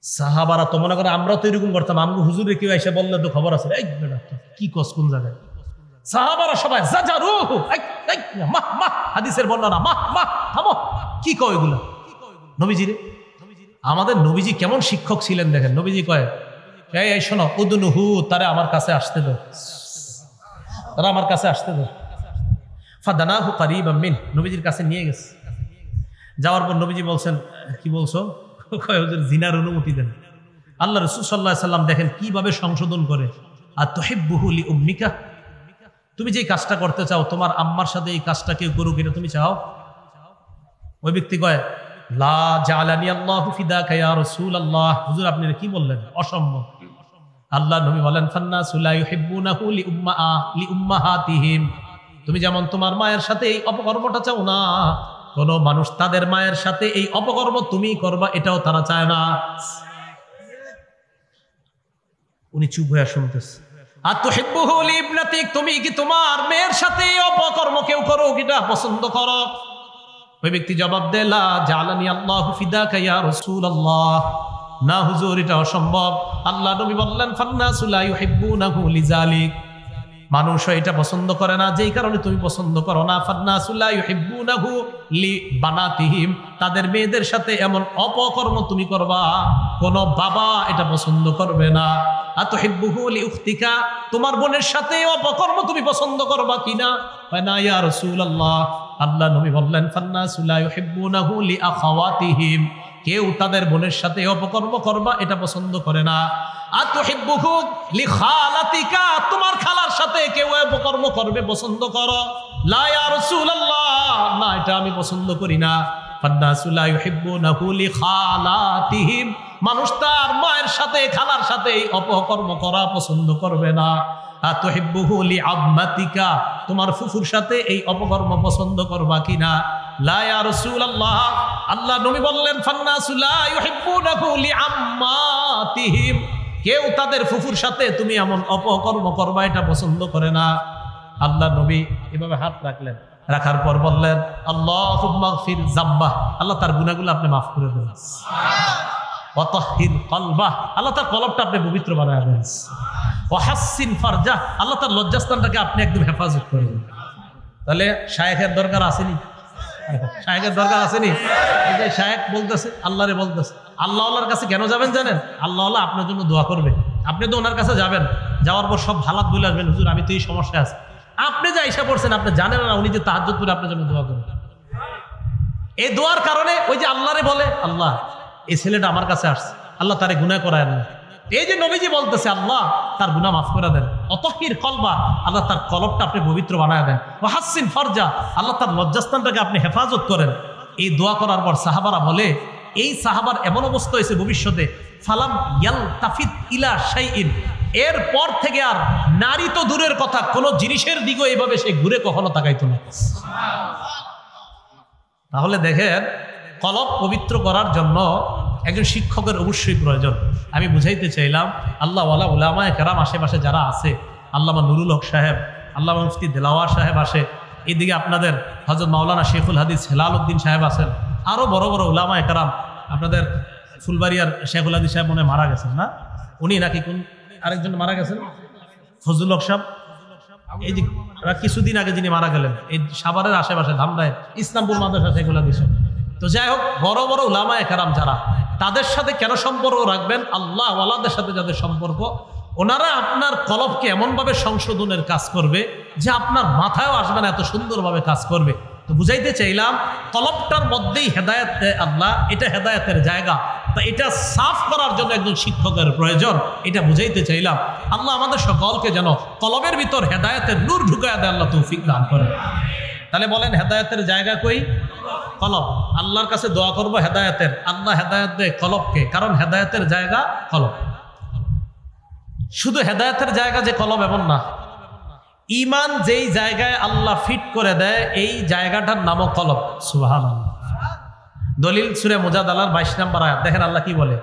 A: সাহাবারা তো মনে করে আমরা তো এরকম করতাম, আমগো হুজুরে কেউ এসে বললে তো খবর আছে, এই বেটা কি কস কোন জায়গায়। সাহাবারা সবাই জাজারুহু, মাহ মাহ, হাদিসের বর্ণনা, মাহ মাহ, থামো, কি কয় এগুলা নবীজি রে। আমাদের নবীজি কেমন শিক্ষক ছিলেন দেখেন। নবীজি কয়, এই শোনো, উদনুহু, তারা আমার কাছে আসতে দাও, তারা আমার কাছে আসতে দাও। ফাদানাহু কারীবাম মিন, নবীজির কাছে নিয়ে গেছে। যাওয়ার পর নবীজি বলছেন, কি বলছো? কয় হুজুর জিনার অনুমতি দেন। আল্লাহ রাসূল সাল্লাল্লাহু আলাইহি সাল্লাম দেখেন কিভাবে সংশোধন করে। আর তুহিব্বুহু লিউম্মিকা, তুমি যে কাজটা করতে চাও তোমার আম্মার সাথে এই কাজটা কেউ করুক, এটা তুমি চাও? ওই ব্যক্তি কয়, লা জাআলানি আল্লাহু ফিদাকা ইয়া রাসূলুল্লাহ, হুজুর আপনি কি বললেন, অসম্ভব। আল্লাহ নবী বলেন, ফান্নাসু লা ইউহিব্বুনাহু লিউম্মাহাতিহিম, তুমি যেমন তোমার মায়ের সাথে এই অপকর্মটা চাও না, কোন মানুষ তাদের মায়ের সাথে এই অপকর্ম তুমি করবা এটাও তারা চায় না। উনি চুপ হয়ে শুনতেছে। আর তুহিব্বুহু লিইবনাতিক, তুমি কি তোমার মেয়ের সাথে অপকর্ম কেউ করো এটা পছন্দ করো? ওই ব্যক্তি জবাব দেয়, লা জাআলানি আল্লাহু ফিদাকা ইয়া রাসূলুল্লাহ, না হুজুর এটা অসম্ভব। আল্লাহ নবী বললেন, ফান্নাসু লা ইউহিব্বুনাহু লিযালিক, মানুষ এটা পছন্দ করে না যেই কারণে তুমি পছন্দ করো না। ফান্নাসু লা ইউহিব্বুনাহু লিবানাতিহিম, তাদের মেয়েদের সাথে এমন অপকর্ম তুমি করবা কোন বাবা এটা পছন্দ করবে না। আতুহিব্বুহু লিউখতিকা, তোমার বোনের সাথে অপকর্ম তুমি পছন্দ করবা কিনা? না ইয়া রাসূলুল্লাহ। আল্লাহ নবী বললেন, ফান্নাসু লা ইউহিব্বুনাহু লিআখাওয়াতিহিম, কেউ তাদের বোনের সাথে অপকর্ম করবা এটা পছন্দ করে না। আতুহিব্বুহু লিখালাতিকা, তোমার খালার সাথে কেউ অপকর্ম করবে পছন্দ করো? লা ইয়া রাসূলুল্লাহ, না এটা আমি পছন্দ করি না। ফান্নাসু লা ইউহিব্বুনাহু লিখালাতিহিম, মানুষ তার মায়ের সাথে খালার সাথে অপকর্ম করা পছন্দ করবে না। আতুহিব্বুহু লিআম্মাতিকা, তোমার ফুফুর সাথে এই অপকর্ম পছন্দ করবা কিনা? লা ইয়া রাসূলুল্লাহ, আল্লাহ নবী বললেন ফান্নাসু লা ইউহিব্বুনাহু লিআম্মাতিহিম, কেউ তাদের ফুফুর সাথে তুমি এমন অপকর্ম করবা এটা পছন্দ করে না। আল্লাহ নবী এভাবে হাত রাখলেন, রাখার পর বললেন আল্লাহুম্মা গফির যাম্বাহ, আল্লাহ তার গুনাহগুলো আপনি মাফ করে দেন। ওয়া তাহহির কলবাহ, আল্লাহ তার কলবটা আপনি পবিত্র বানায় দেন। ওয়া হাসসিন ফারজাহ, আল্লাহ তার লজ্জাস্থানটাকে আপনি একদম হেফাজত করে দেন। তাহলে শায়েখের দরকার আসেনি? শায়েখের দরকার আসেনি? এই যে শায়েখ বলতেছে, আল্লাহরে বলতেছে, আল্লাহর কাছে কেন যাবেন জানেন? আল্লাহ আপনার জন্য দোয়া করবে। আপনি তো ওনার কাছে যাবেন, যাওয়ার পর সব হালাত বলে আসবেন, হুজুর আমি তো এই সমস্যা আছে। আপনি যে আইসা পড়ছেন, আপনি জানেন না উনি যে তাহাজ্জুদ করে আপনার জন্য দোয়া করবেন। এই দোয়ার কারণে ওই যে আল্লাহরে বলে, আল্লাহ এই ছেলেটা আমার কাছে আসছে, আল্লাহ তারে গুনাহ করায় না। এই যে নবীজি বলতেছে আল্লাহ তার গুনাহ মাফ করে দেন। অতহির কলবা, আল্লাহ তার কলবটা আপনি পবিত্র বানায় দেন। ওয়া হাসসিন ফারজা, আল্লাহ তার লজ্জাস্থানটাকে আপনি হেফাজত করেন। এই দোয়া করার পর সাহাবারা বলে, এই সাহাবার এমন অবস্থা হয়েছে ভবিষ্যতে, ফালাম ইয়ালতাফিত ইলা শাইইন, এর পর থেকে আর নারী তো দূরের কথা, কোন জিনিসের দিকে এইভাবে সে ঘুরে কখনো তাকাইতো না। তাহলে দেখেন, কলব পবিত্র করার জন্য একজন শিক্ষকের অবশ্যই প্রয়োজন। আমি বুঝাইতে চাইলাম, আল্লাহওয়ালা উলামায়ে কেরাম আশেপাশে যারা আছে, আল্লামা নুরুল হক সাহেব, আল্লামা মুফতি দেলাওয়ার সাহেব আসে, এদিকে আপনাদের হযরত মাওলানা শেখুল হাদিস হেলাল উদ্দিন সাহেব আছেন, আরও বড় বড় উলামায়ে কেরাম, আপনাদের ফুলবাড়িয়ার শেখুল হাদিস সাহেব মনে মারা গেছেন না? উনি নাকি কোন আরেকজন মারা গেছেন, ফজলুল হক সাহেব, এই যে কিছুদিন আগে যিনি মারা গেলেন, এই সাভারের আশেপাশে ধামরায় ইসলামপুর মাদ্রাসা শেখুল হাদিস। তো যাই হোক, বড় বড় উলামায়ে কেরাম যারা, তাদের সাথে কেন সম্পর্ক রাখবেন? আল্লাহ ওয়ালাদের সাথে যাদের সম্পর্ক, ওনারা আপনার কলবকে এমনভাবে সংশোধনের কাজ করবে যে আপনার মাথায়ও আসবে না, এত সুন্দরভাবে কাজ করবে। তো বুঝাইতে চাইলাম, কলবটার মধ্যেই হেদায়েত দেয় আল্লাহ, এটা হেদায়েতের জায়গা। তা এটা সাফ করার জন্য একজন শিক্ষকের প্রয়োজন, এটা বুঝাইতে চাইলাম। আল্লাহ আমাদের সকলকে যেন কলবের ভিতর হেদায়েতের নূর ঢুকায় দেয়, আল্লাহ তৌফিক দান করেন। তাহলে বলেন, হেদায়েতের জায়গা কই? কলব। আল্লাহর কাছে দোয়া করব হেদায়েতের, আল্লাহ হেদায়েত দেয় কলবকে, কারণ হেদায়েতের জায়গা কলব। শুধু হেদায়েতের জায়গা যে কলব এমন না, ঈমান যেই জায়গায় আল্লাহ ফিট করে দেয় এই জায়গাটার নামও কলব। সুবহানাল্লাহ। দলিল সূরা মুজাদালার 22 নম্বর আয়াত, দেখেন আল্লাহ কি বলে,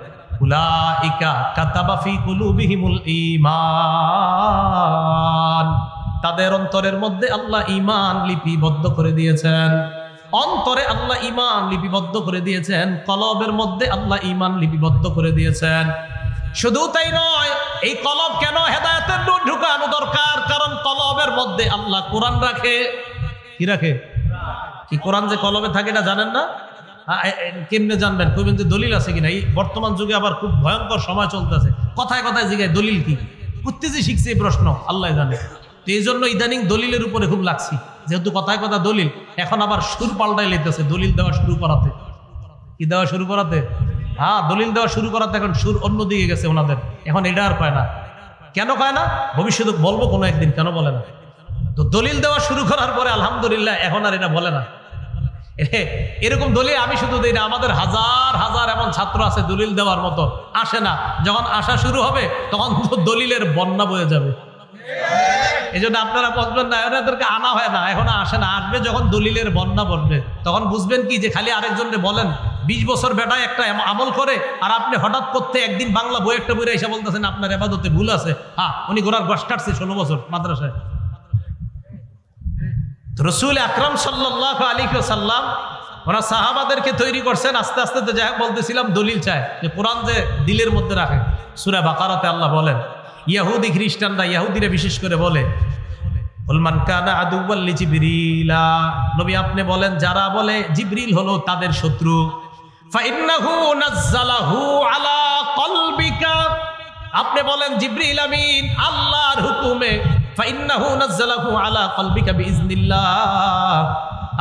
A: উলাইকা কাতাবা ফি কুলুবিহিমুল ঈমান, তাদের অন্তরের মধ্যে আল্লাহ ঈমান লিপিবদ্ধ করে দিয়েছেন। অন্তরে আল্লাহ ঈমান লিপিবদ্ধ করে দিয়েছেন, কলবের মধ্যে আল্লাহ ঈমান লিপিবদ্ধ করে দিয়েছেন। শুধু তাই নয়, এই কলব কেন হেদায়েতের নূর ঢুকানো দরকার? কারণ কলবের মধ্যে আল্লাহ কোরআন রাখে। কি রাখে? কি কোরআন যে কলবে থাকে এটা জানেন না? কেমনে জানবেন? কইবেন যে দলিল আছে কিনা। এই বর্তমান যুগে আবার খুব ভয়ঙ্কর সময় চলতেছে, কথায় কথায় জিগায় দলিল কি, করতে যে শিখছে এই প্রশ্ন আল্লাহ জানে। তো এই জন্য ইদানিং দলিলের উপরে খুব লাগছি, যেহেতু কথায় কথা দলিল, এখন আবার সুর পাল্টাই লেতেছে দলিল দেওয়া শুরু করাতে। কি দেওয়া শুরু করাতে? হ্যাঁ, দলিল দেওয়া শুরু করাতে এখন সুর অন্যদিকে গেছে ওনাদের, এখন এটা আর কয় না। কেন কয় না? ভবিষ্যতে বলবো কোনো একদিন, কেন বলে না। তো দলিল দেওয়া শুরু করার পরে আলহামদুলিল্লাহ এখন আর এটা বলে না। এরকম দলিল আমি শুধু দিই না, আমাদের হাজার হাজার এমন ছাত্র আছে দলিল দেওয়ার মতো, আসে না। যখন আসা শুরু হবে তখন দলিলের বন্যা বয়ে যাবে। এই জন্য আপনারা বুঝবেন না, এনাদেরকে আনা হয় না, এখন আসে না। আসবে যখন দলিলের বন্যা পড়বে, তখন বুঝবেন কি যে খালি আরেকজনকে বলেন 20 বছর বেটায় একটা আমল করে, আর আপনি হঠাৎ করতে একদিন বাংলা বই একটা বইয়ে এসে বলতেছেন আপনার ইবাদতে ভুল আছে। হ্যাঁ, উনি গোড়ার গোশ কাটছে 16 বছর মাদ্রাসায়। রাসূল আকরাম সাল্লাল্লাহু আলাইহি ওয়াসাল্লাম ওরা সাহাবাদেরকে তৈরি করছেন। আস্তে আস্তে তো যাই বলতেছিলাম, দলিল চায় যে কোরআন যে দিলের মধ্যে রাখে। সূরা বাকারাতে আল্লাহ বলেন, ইহুদি খ্রিস্টানরা, ইহুদিরা বিশেষ করে বলে, মান কানা আদুওয়াল লিজিবরিলা, নবী আপনি বলেন যারা বলে জিবরিল হলো তাদের শত্রু, ফাইন্নাহু নাযালাহু আলা কলবিকা, আপনি বলেন জিবরিল আমিন আল্লাহর হুকুমে, ফাইন্নাহু নাযালাহু আলা কলবিকা বিইজনিল্লাহ,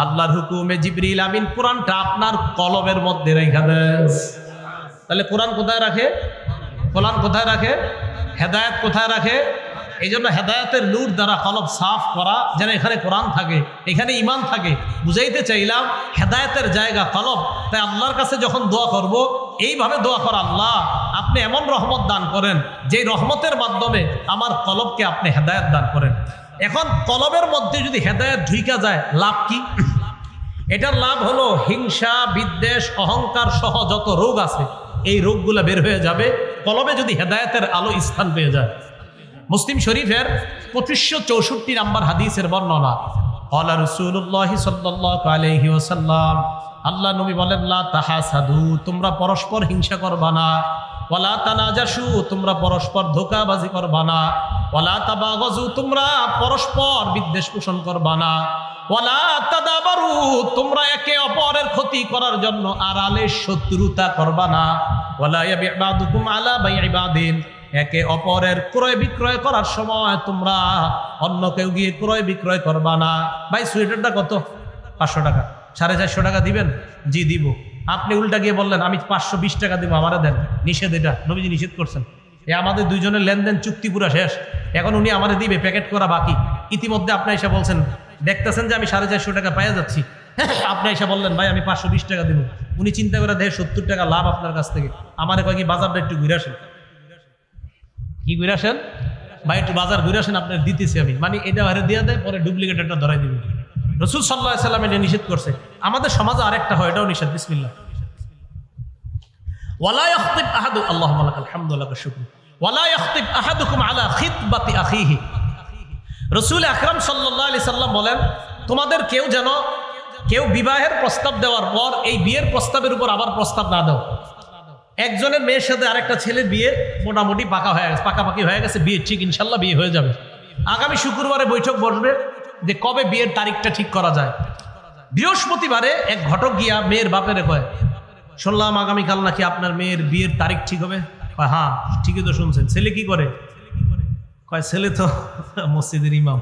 A: আল্লাহর হুকুমে জিবরিল আমিন কোরআনটা আপনার কলবের মধ্যে রেখে দেন। তাহলে কোরআন কোথায় রাখে? কোরআন কোথায় রাখে? হেদায়েত কোথায় রাখে? এই জন্য হেদায়েতের নূর দ্বারা কলব সাফ করা, যেন এখানে কোরআন থাকে, এখানে ঈমান থাকে। বুঝাইতে চাইলাম হেদায়েতের জায়গা কলব। তাই আল্লাহর কাছে যখন দোয়া করব এইভাবে দোয়া করা, আল্লাহ আপনি এমন রহমত দান করেন যে রহমতের মাধ্যমে আমার কলবকে আপনি হেদায়েত দান করেন। এখন কলবের মধ্যে যদি হেদায়েত ঢুইকা যায় লাভ কি? এটার লাভ হলো হিংসা, বিদ্বেষ, অহংকার সহ যত রোগ আছে এই রোগগুলো বের হয়ে যাবে কলবে যদি হেদায়েতের আলো স্থান পেয়ে যায়। মুসলিম শরীফের 2564 নম্বর হাদিসের বর্ণনা, ক্বালা রাসূলুল্লাহ সাল্লাল্লাহু আলাইহি ওয়াসাল্লাম, আল্লাহ নবী বলেন, লা তাহাসাদু, তোমরা পরস্পর হিংসা করবা না, ওয়ালা তানাজাসু, তোমরা পরস্পর ধোঁকাবাজি করবা না, ওয়ালা তাবাগাজু, তোমরা পরস্পর বিদ্বেষ পোষণ করবা না, ওয়ালা তাদাবারু, তোমরা একে অপরের ক্ষতি করার জন্য আড়ালে শত্রুতা করবা না, ওয়ালা ইয়াবি'ু বা'দুকুম আলা বাই'i বা'দিন, একে অপরের ক্রয় বিক্রয় করার সময় তোমরা অন্য কেউ গিয়ে ক্রয় বিক্রয় করবা না। ভাই সোয়েটারটা কত? 500 টাকা। 450 টাকা দিবেন? জি দিব। আপনি উল্টা গিয়ে বললেন আমি 520 টাকা দিব, আমারে দেন। নিষেধ, এটা নবীজি নিষেধ করছেন। আমাদের দুইজনের লেনদেন চুক্তি পুরা শেষ, এখন উনি আমারে দিবে, প্যাকেট করা বাকি। ইতিমধ্যে আপনি এসে বলছেন, দেখতেছেন যে আমি 450 টাকা পাইয়া যাচ্ছি, আপনি এসে বললেন ভাই আমি 520 টাকা দিব। উনি চিন্তা করে দেখে 70 টাকা লাভ আপনার কাছ থেকে, আমারে কয় কি বাজারটা একটু ঘুরে আসেন। কি ঘুরে আসেন ভাই, একটু বাজার ঘুরে আসেন, আপনার দিতেছি আমি, মানে এটা হারে দিয়ে দেয়, পরে ডুপ্লিকেট একটা ধরাই দিবে। রাসূল সাল্লাল্লাহু আলাইহি সাল্লাম এটা নিষেধ করছে। আমাদের সমাজে আরেকটা হয়, এটাও নিষেধ। বিসমিল্লাহ। ওয়ালা ইয়াখতিব আহাদু, আল্লাহুম্মা লাকাল হামদু ওয়া লাকাশ শুকর, ওয়ালা ইয়াখতিব আহাদুকুম আলা খিতবাতি আখিহি। রাসূল আকরাম সাল্লাল্লাহু আলাইহি সাল্লাম বলেন, তোমাদের কেউ বিবাহের প্রস্তাব দেওয়ার পর এই বিয়ের প্রস্তাবের উপর আবার প্রস্তাব না দাও। একজনের মেয়ের সাথে আরেকটা ছেলের বিয়ে মোটামুটি পাকাপাকি হয়ে গেছে, বিয়ে ঠিক, ইনশাল্লাহ বিয়ে হয়ে যাবে। আগামী শুক্রবারে বৈঠক বসবে যে কবে বিয়ের তারিখটা ঠিক করা যায়। বৃহস্পতিবারে এক ঘটক গিয়া মেয়ের বাপেরে কয়, শুনলাম আগামীকাল নাকি আপনার মেয়ের বিয়ের তারিখ ঠিক হবে। হ্যাঁ ঠিকই তো শুনছেন। ছেলে কি করে? কয় ছেলে তো মসজিদের ইমাম।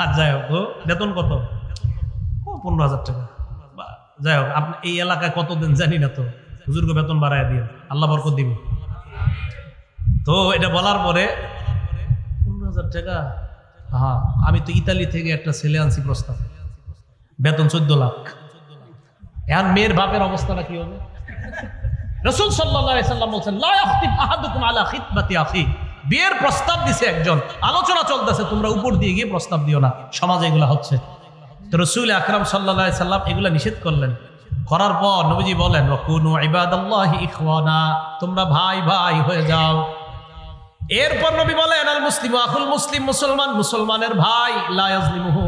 A: আর যাই হোক, বেতন কত? 15,000 টাকা। যাই হোক, আপনি এই এলাকায় কতদিন জানি না, তো হুজুরকে বেতন বাড়ায় দিয়ে আল্লাহ বরকত দিব। তো এটা বলার পরে 15,000 টাকা, হ্যাঁ আমি তো ইতালি থেকে একটা ছেলে আনছি প্রস্তাব, বেতন 14 লাখ। এখন মেয়ের বাপের অবস্থাটা কি হবে? রাসূল সাল্লাল্লাহু আলাইহি সাল্লাম বলেন, লা ইয়াখতিব আহাদুকুম আলা খিতবাতি আখি। বিয়ের প্রস্তাব দিছে একজন, আলোচনা চলতেছে, তোমরা উপর দিয়ে গিয়ে প্রস্তাব দিও না। সমাজে এগুলা হচ্ছে। তো রাসূল আকরাম সাল্লাল্লাহু আলাইহি সাল্লাম এগুলা নিষেধ করলেন। করার পর নবীজি বলেন, ওয়াকুনু ইবাদাল্লাহি ইখওয়ানা, তোমরা ভাই ভাই হয়ে যাও। এরপর নবী বলেন, আল মুসলিমু আখুল মুসলিম, মুসলমান মুসলমানের ভাই, লা ইয়াজলিমুহু,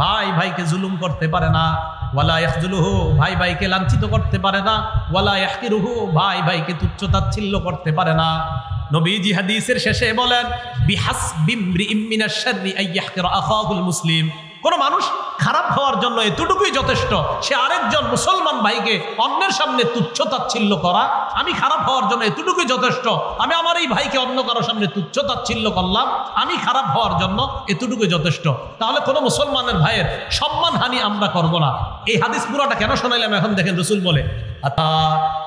A: ভাই ভাইকে জুলুম করতে পারে না, ওয়ালা ইয়াখজুলুহু, ভাই ভাইকে লাঞ্ছিত করতে পারে না, ওয়ালা ইয়াহকিরুহু, ভাই ভাইকে তুচ্ছ তাচ্ছিল্য করতে পারে না। নবীজি হাদিসের শেষে বলেন, বিহাসবি ইমরিইম মিনাশ শাররি আন ইয়াহকিরা আখাহুল মুসলিম, কোন মানুষ খারাপ হওয়ার জন্য এতটুকুই যথেষ্ট, সে আরেকজন মুসলমান ভাইকে অন্যের সামনে তুচ্ছ তাচ্ছিল্য করা। আমি খারাপ হওয়ার জন্য এতটুকুই যথেষ্ট, আমি আমার এই ভাইকে অন্য কারোর সামনে তুচ্ছ তাচ্ছিল্য করলাম, আমি খারাপ হওয়ার জন্য এতটুকুই যথেষ্ট। তাহলে কোনো মুসলমানের ভাইয়ের সম্মানহানি আমরা করব না। এই হাদিস পুরাটা কেন শোনাইলাম এখন দেখেন। রাসূল বলে,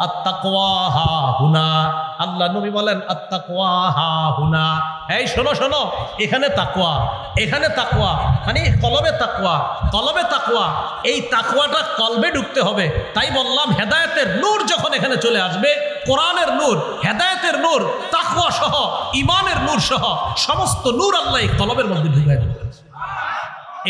A: আত্তাকওয়া হা হুনা, আল্লাহ নবী বলেন আত্তাকওয়া হা হুনা, এই শোনো শোনো, এখানে তাকওয়া, এখানে তাকওয়া, মানে কলবে তাকওয়া, কলবে তাকওয়া। এই তাকওয়াটা কলবে ঢুকতে হবে। তাই বললাম হেদায়েতের নূর যখন এখানে চলে আসবে, কোরআনের নূর, হেদায়েতের নূর, তাকওয়া সহ, ঈমানের নূর সহ সমস্ত নূর আল্লাহ এই কলবের মধ্যে ঢুকায় দেবে।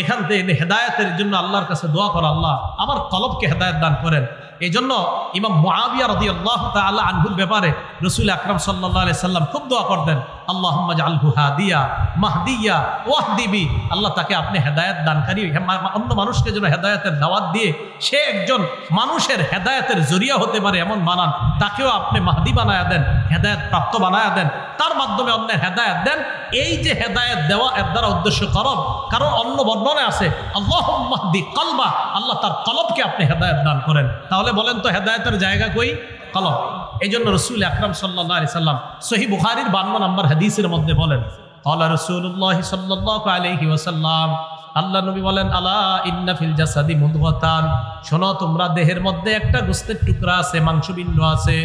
A: এখান থেকে হেদায়েতের জন্য আল্লাহর কাছে দোয়া করা, আল্লাহ আমার কলবকে হেদায়েত দান করেন। এই জন্য ইমাম মুআবিয়া রাদিয়াল্লাহু তাআলা আনহুর ব্যাপারে রাসূল আকরাম সাল্লাল্লাহু আলাইহি সাল্লাম খুব দোয়া করতেন, আল্লাহুম্মা জাআলহু হাদিয়া মাহদিয়া ওয়াহদিবি, আল্লাহ তাকে আপনি হেদায়েত দানকারী, অন্য মানুষকে যেন হেদায়েতের দাওয়াত দিয়ে সে একজন মানুষের হেদায়েতের জরিয়া হতে পারে এমন বানান, তাকেও আপনি মাহদি বানায়া দেন, হেদায়েত প্রাপ্ত বানায়া দেন, তার মাধ্যমে অন্যের হেদায়েত দেন। এই যে হেদায়েত দেওয়া, এর দ্বারা উদ্দেশ্য করব, কারণ অন্য বর্ণনায় আছে আল্লাহুম্মা হদি কলবা, আল্লাহ তার কলবকে আপনি হেদায়েত দান করেন। তাহলে বলেন তো হেদায়েতের জায়গা কই? কলব। এই জন্য রাসূল আকরাম সাল্লাল্লাহু আলাইহি সাল্লাম সহিহ বুখারীর 52 নম্বর হাদিসের মধ্যে বলেন, ক্বালা রাসূলুল্লাহ সাল্লাল্লাহু আলাইহি ওয়াসাল্লাম, আল্লাহ নবী বলেন, আলা ইন্না ফিল জাসাদি মুদগাতান, শোনো তোমরা দেহের মধ্যে একটা গোশতের টুকরা আছে, মাংসপিণ্ড আছে,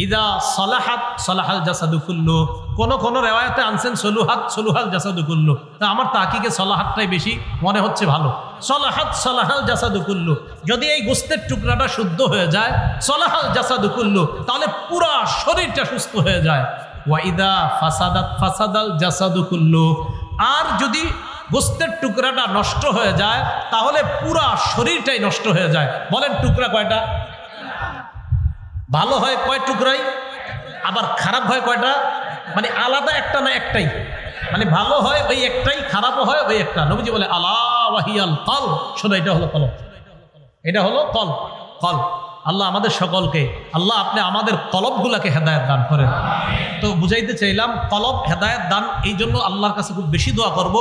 A: ইদা সালাহাত সালাহাল জাসাদু কুল্লু, কোন রেওয়ায়াতে আনছেন সলুহাত সলুহাল জাসাদু কুল্লু। তা আমার তাকিকে সলাহাতটাই বেশি মনে হচ্ছে ভালো। সলাহাত সালাহাল জাসাদু কুল্লু, যদি এই গোস্তের টুকরাটা শুদ্ধ হয়ে যায়, সলাহাল জাসাদু কুল্লু, তাহলে পুরা শরীরটা সুস্থ হয়ে যায়। ওয়া ইদা ফাসাদাত ফাসাদাল জাসাদু কুল্লু, আর যদি গোস্তের টুকরাটা নষ্ট হয়ে যায় তাহলে পুরা শরীরটাই নষ্ট হয়ে যায়। বলেন টুকরা কয়টা? ভালো হয় কয় টুকরাই, আবার খারাপ হয় কয়টা? মানে আলাদা একটা না একটাই, মানে ভালো হয় ওই একটাই, খারাপও হয় ওই একটা। নবীজি বলে আলা ওয়াহিয়াল কলব, শোনো এটা হলো কলব, এটা হলো কলব। কলব, আল্লাহ আমাদের সকলকে, আল্লাহ আপনি আমাদের কলবগুলাকে হেদায়েত দান করেন। তো বুঝাইতে চাইলাম কলব হেদায়েত দান, এই জন্য আল্লাহর কাছে খুব বেশি দোয়া করব।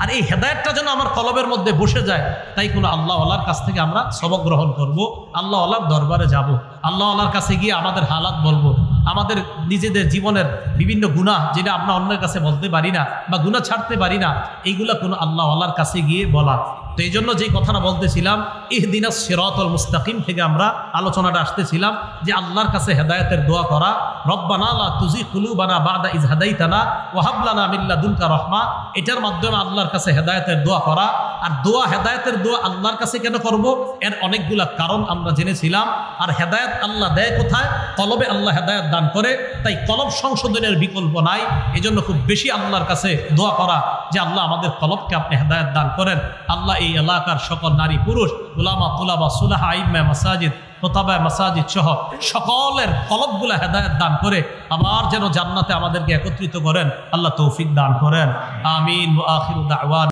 A: আর এই হেদায়েতটা যেন আমার কলবের মধ্যে বসে যায়, তাই কোনো আল্লাহ আল্লাহর কাছ থেকে আমরা সবক গ্রহণ করব, আল্লাহ আল্লাহর দরবারে যাব, আল্লাহ আল্লাহর কাছে গিয়ে আমাদের হালাত বলবো, আমাদের নিজেদের জীবনের বিভিন্ন গুনাহ যেটা আমরা অন্যের কাছে বলতে পারি না বা গুনাহ ছাড়তে পারি না, এইগুলা কোনো আল্লাহ আল্লাহর কাছে গিয়ে বলা। তো এই জন্য যেই কথাটা বলতেছিলাম ইহদিনাস সিরাতাল মুস্তাকিম থেকে আমরা আলোচনাটা আসতেছিলাম যে আল্লাহর কাছে হেদায়েতের দোয়া করা, রব্বানা লা তুযিগ কুলুবানা বা'দা ইয হাদাইতানা ওয়া হাব লানা মিন লাদুনকা রাহমা, এটার মাধ্যমে আল্লাহর কাছে হেদায়েতের দোয়া করা। আর দোয়া, হেদায়েতের দোয়া আল্লাহর কাছে কেন করব, এর অনেকগুলা কারণ আমরা জেনেছিলাম। আর হেদায়েত আল্লাহ দেয় কোথায়? কলবে আল্লাহ হেদায়েত দান করে, তাই কলব সংশোধনের বিকল্প নাই। এজন্য খুব বেশি আল্লাহর কাছে দোয়া করা যে আল্লাহ আমাদের কলবকে আপনি হেদায়েত দান করেন। আল্লাহ এই এলাকার সকল নারী পুরুষ, উলামা তুলাবা সুলাহা আইম্মা মাসাজিদ খোতাবা মাসাজিদ সহ সকলের কলবগুলা হেদায়েত দান করে আবার যেন জান্নাতে আমাদেরকে একত্রিত করেন, আল্লাহ তৌফিক দান করেন। আমিন ওয়া আখিরু দাওয়ানা।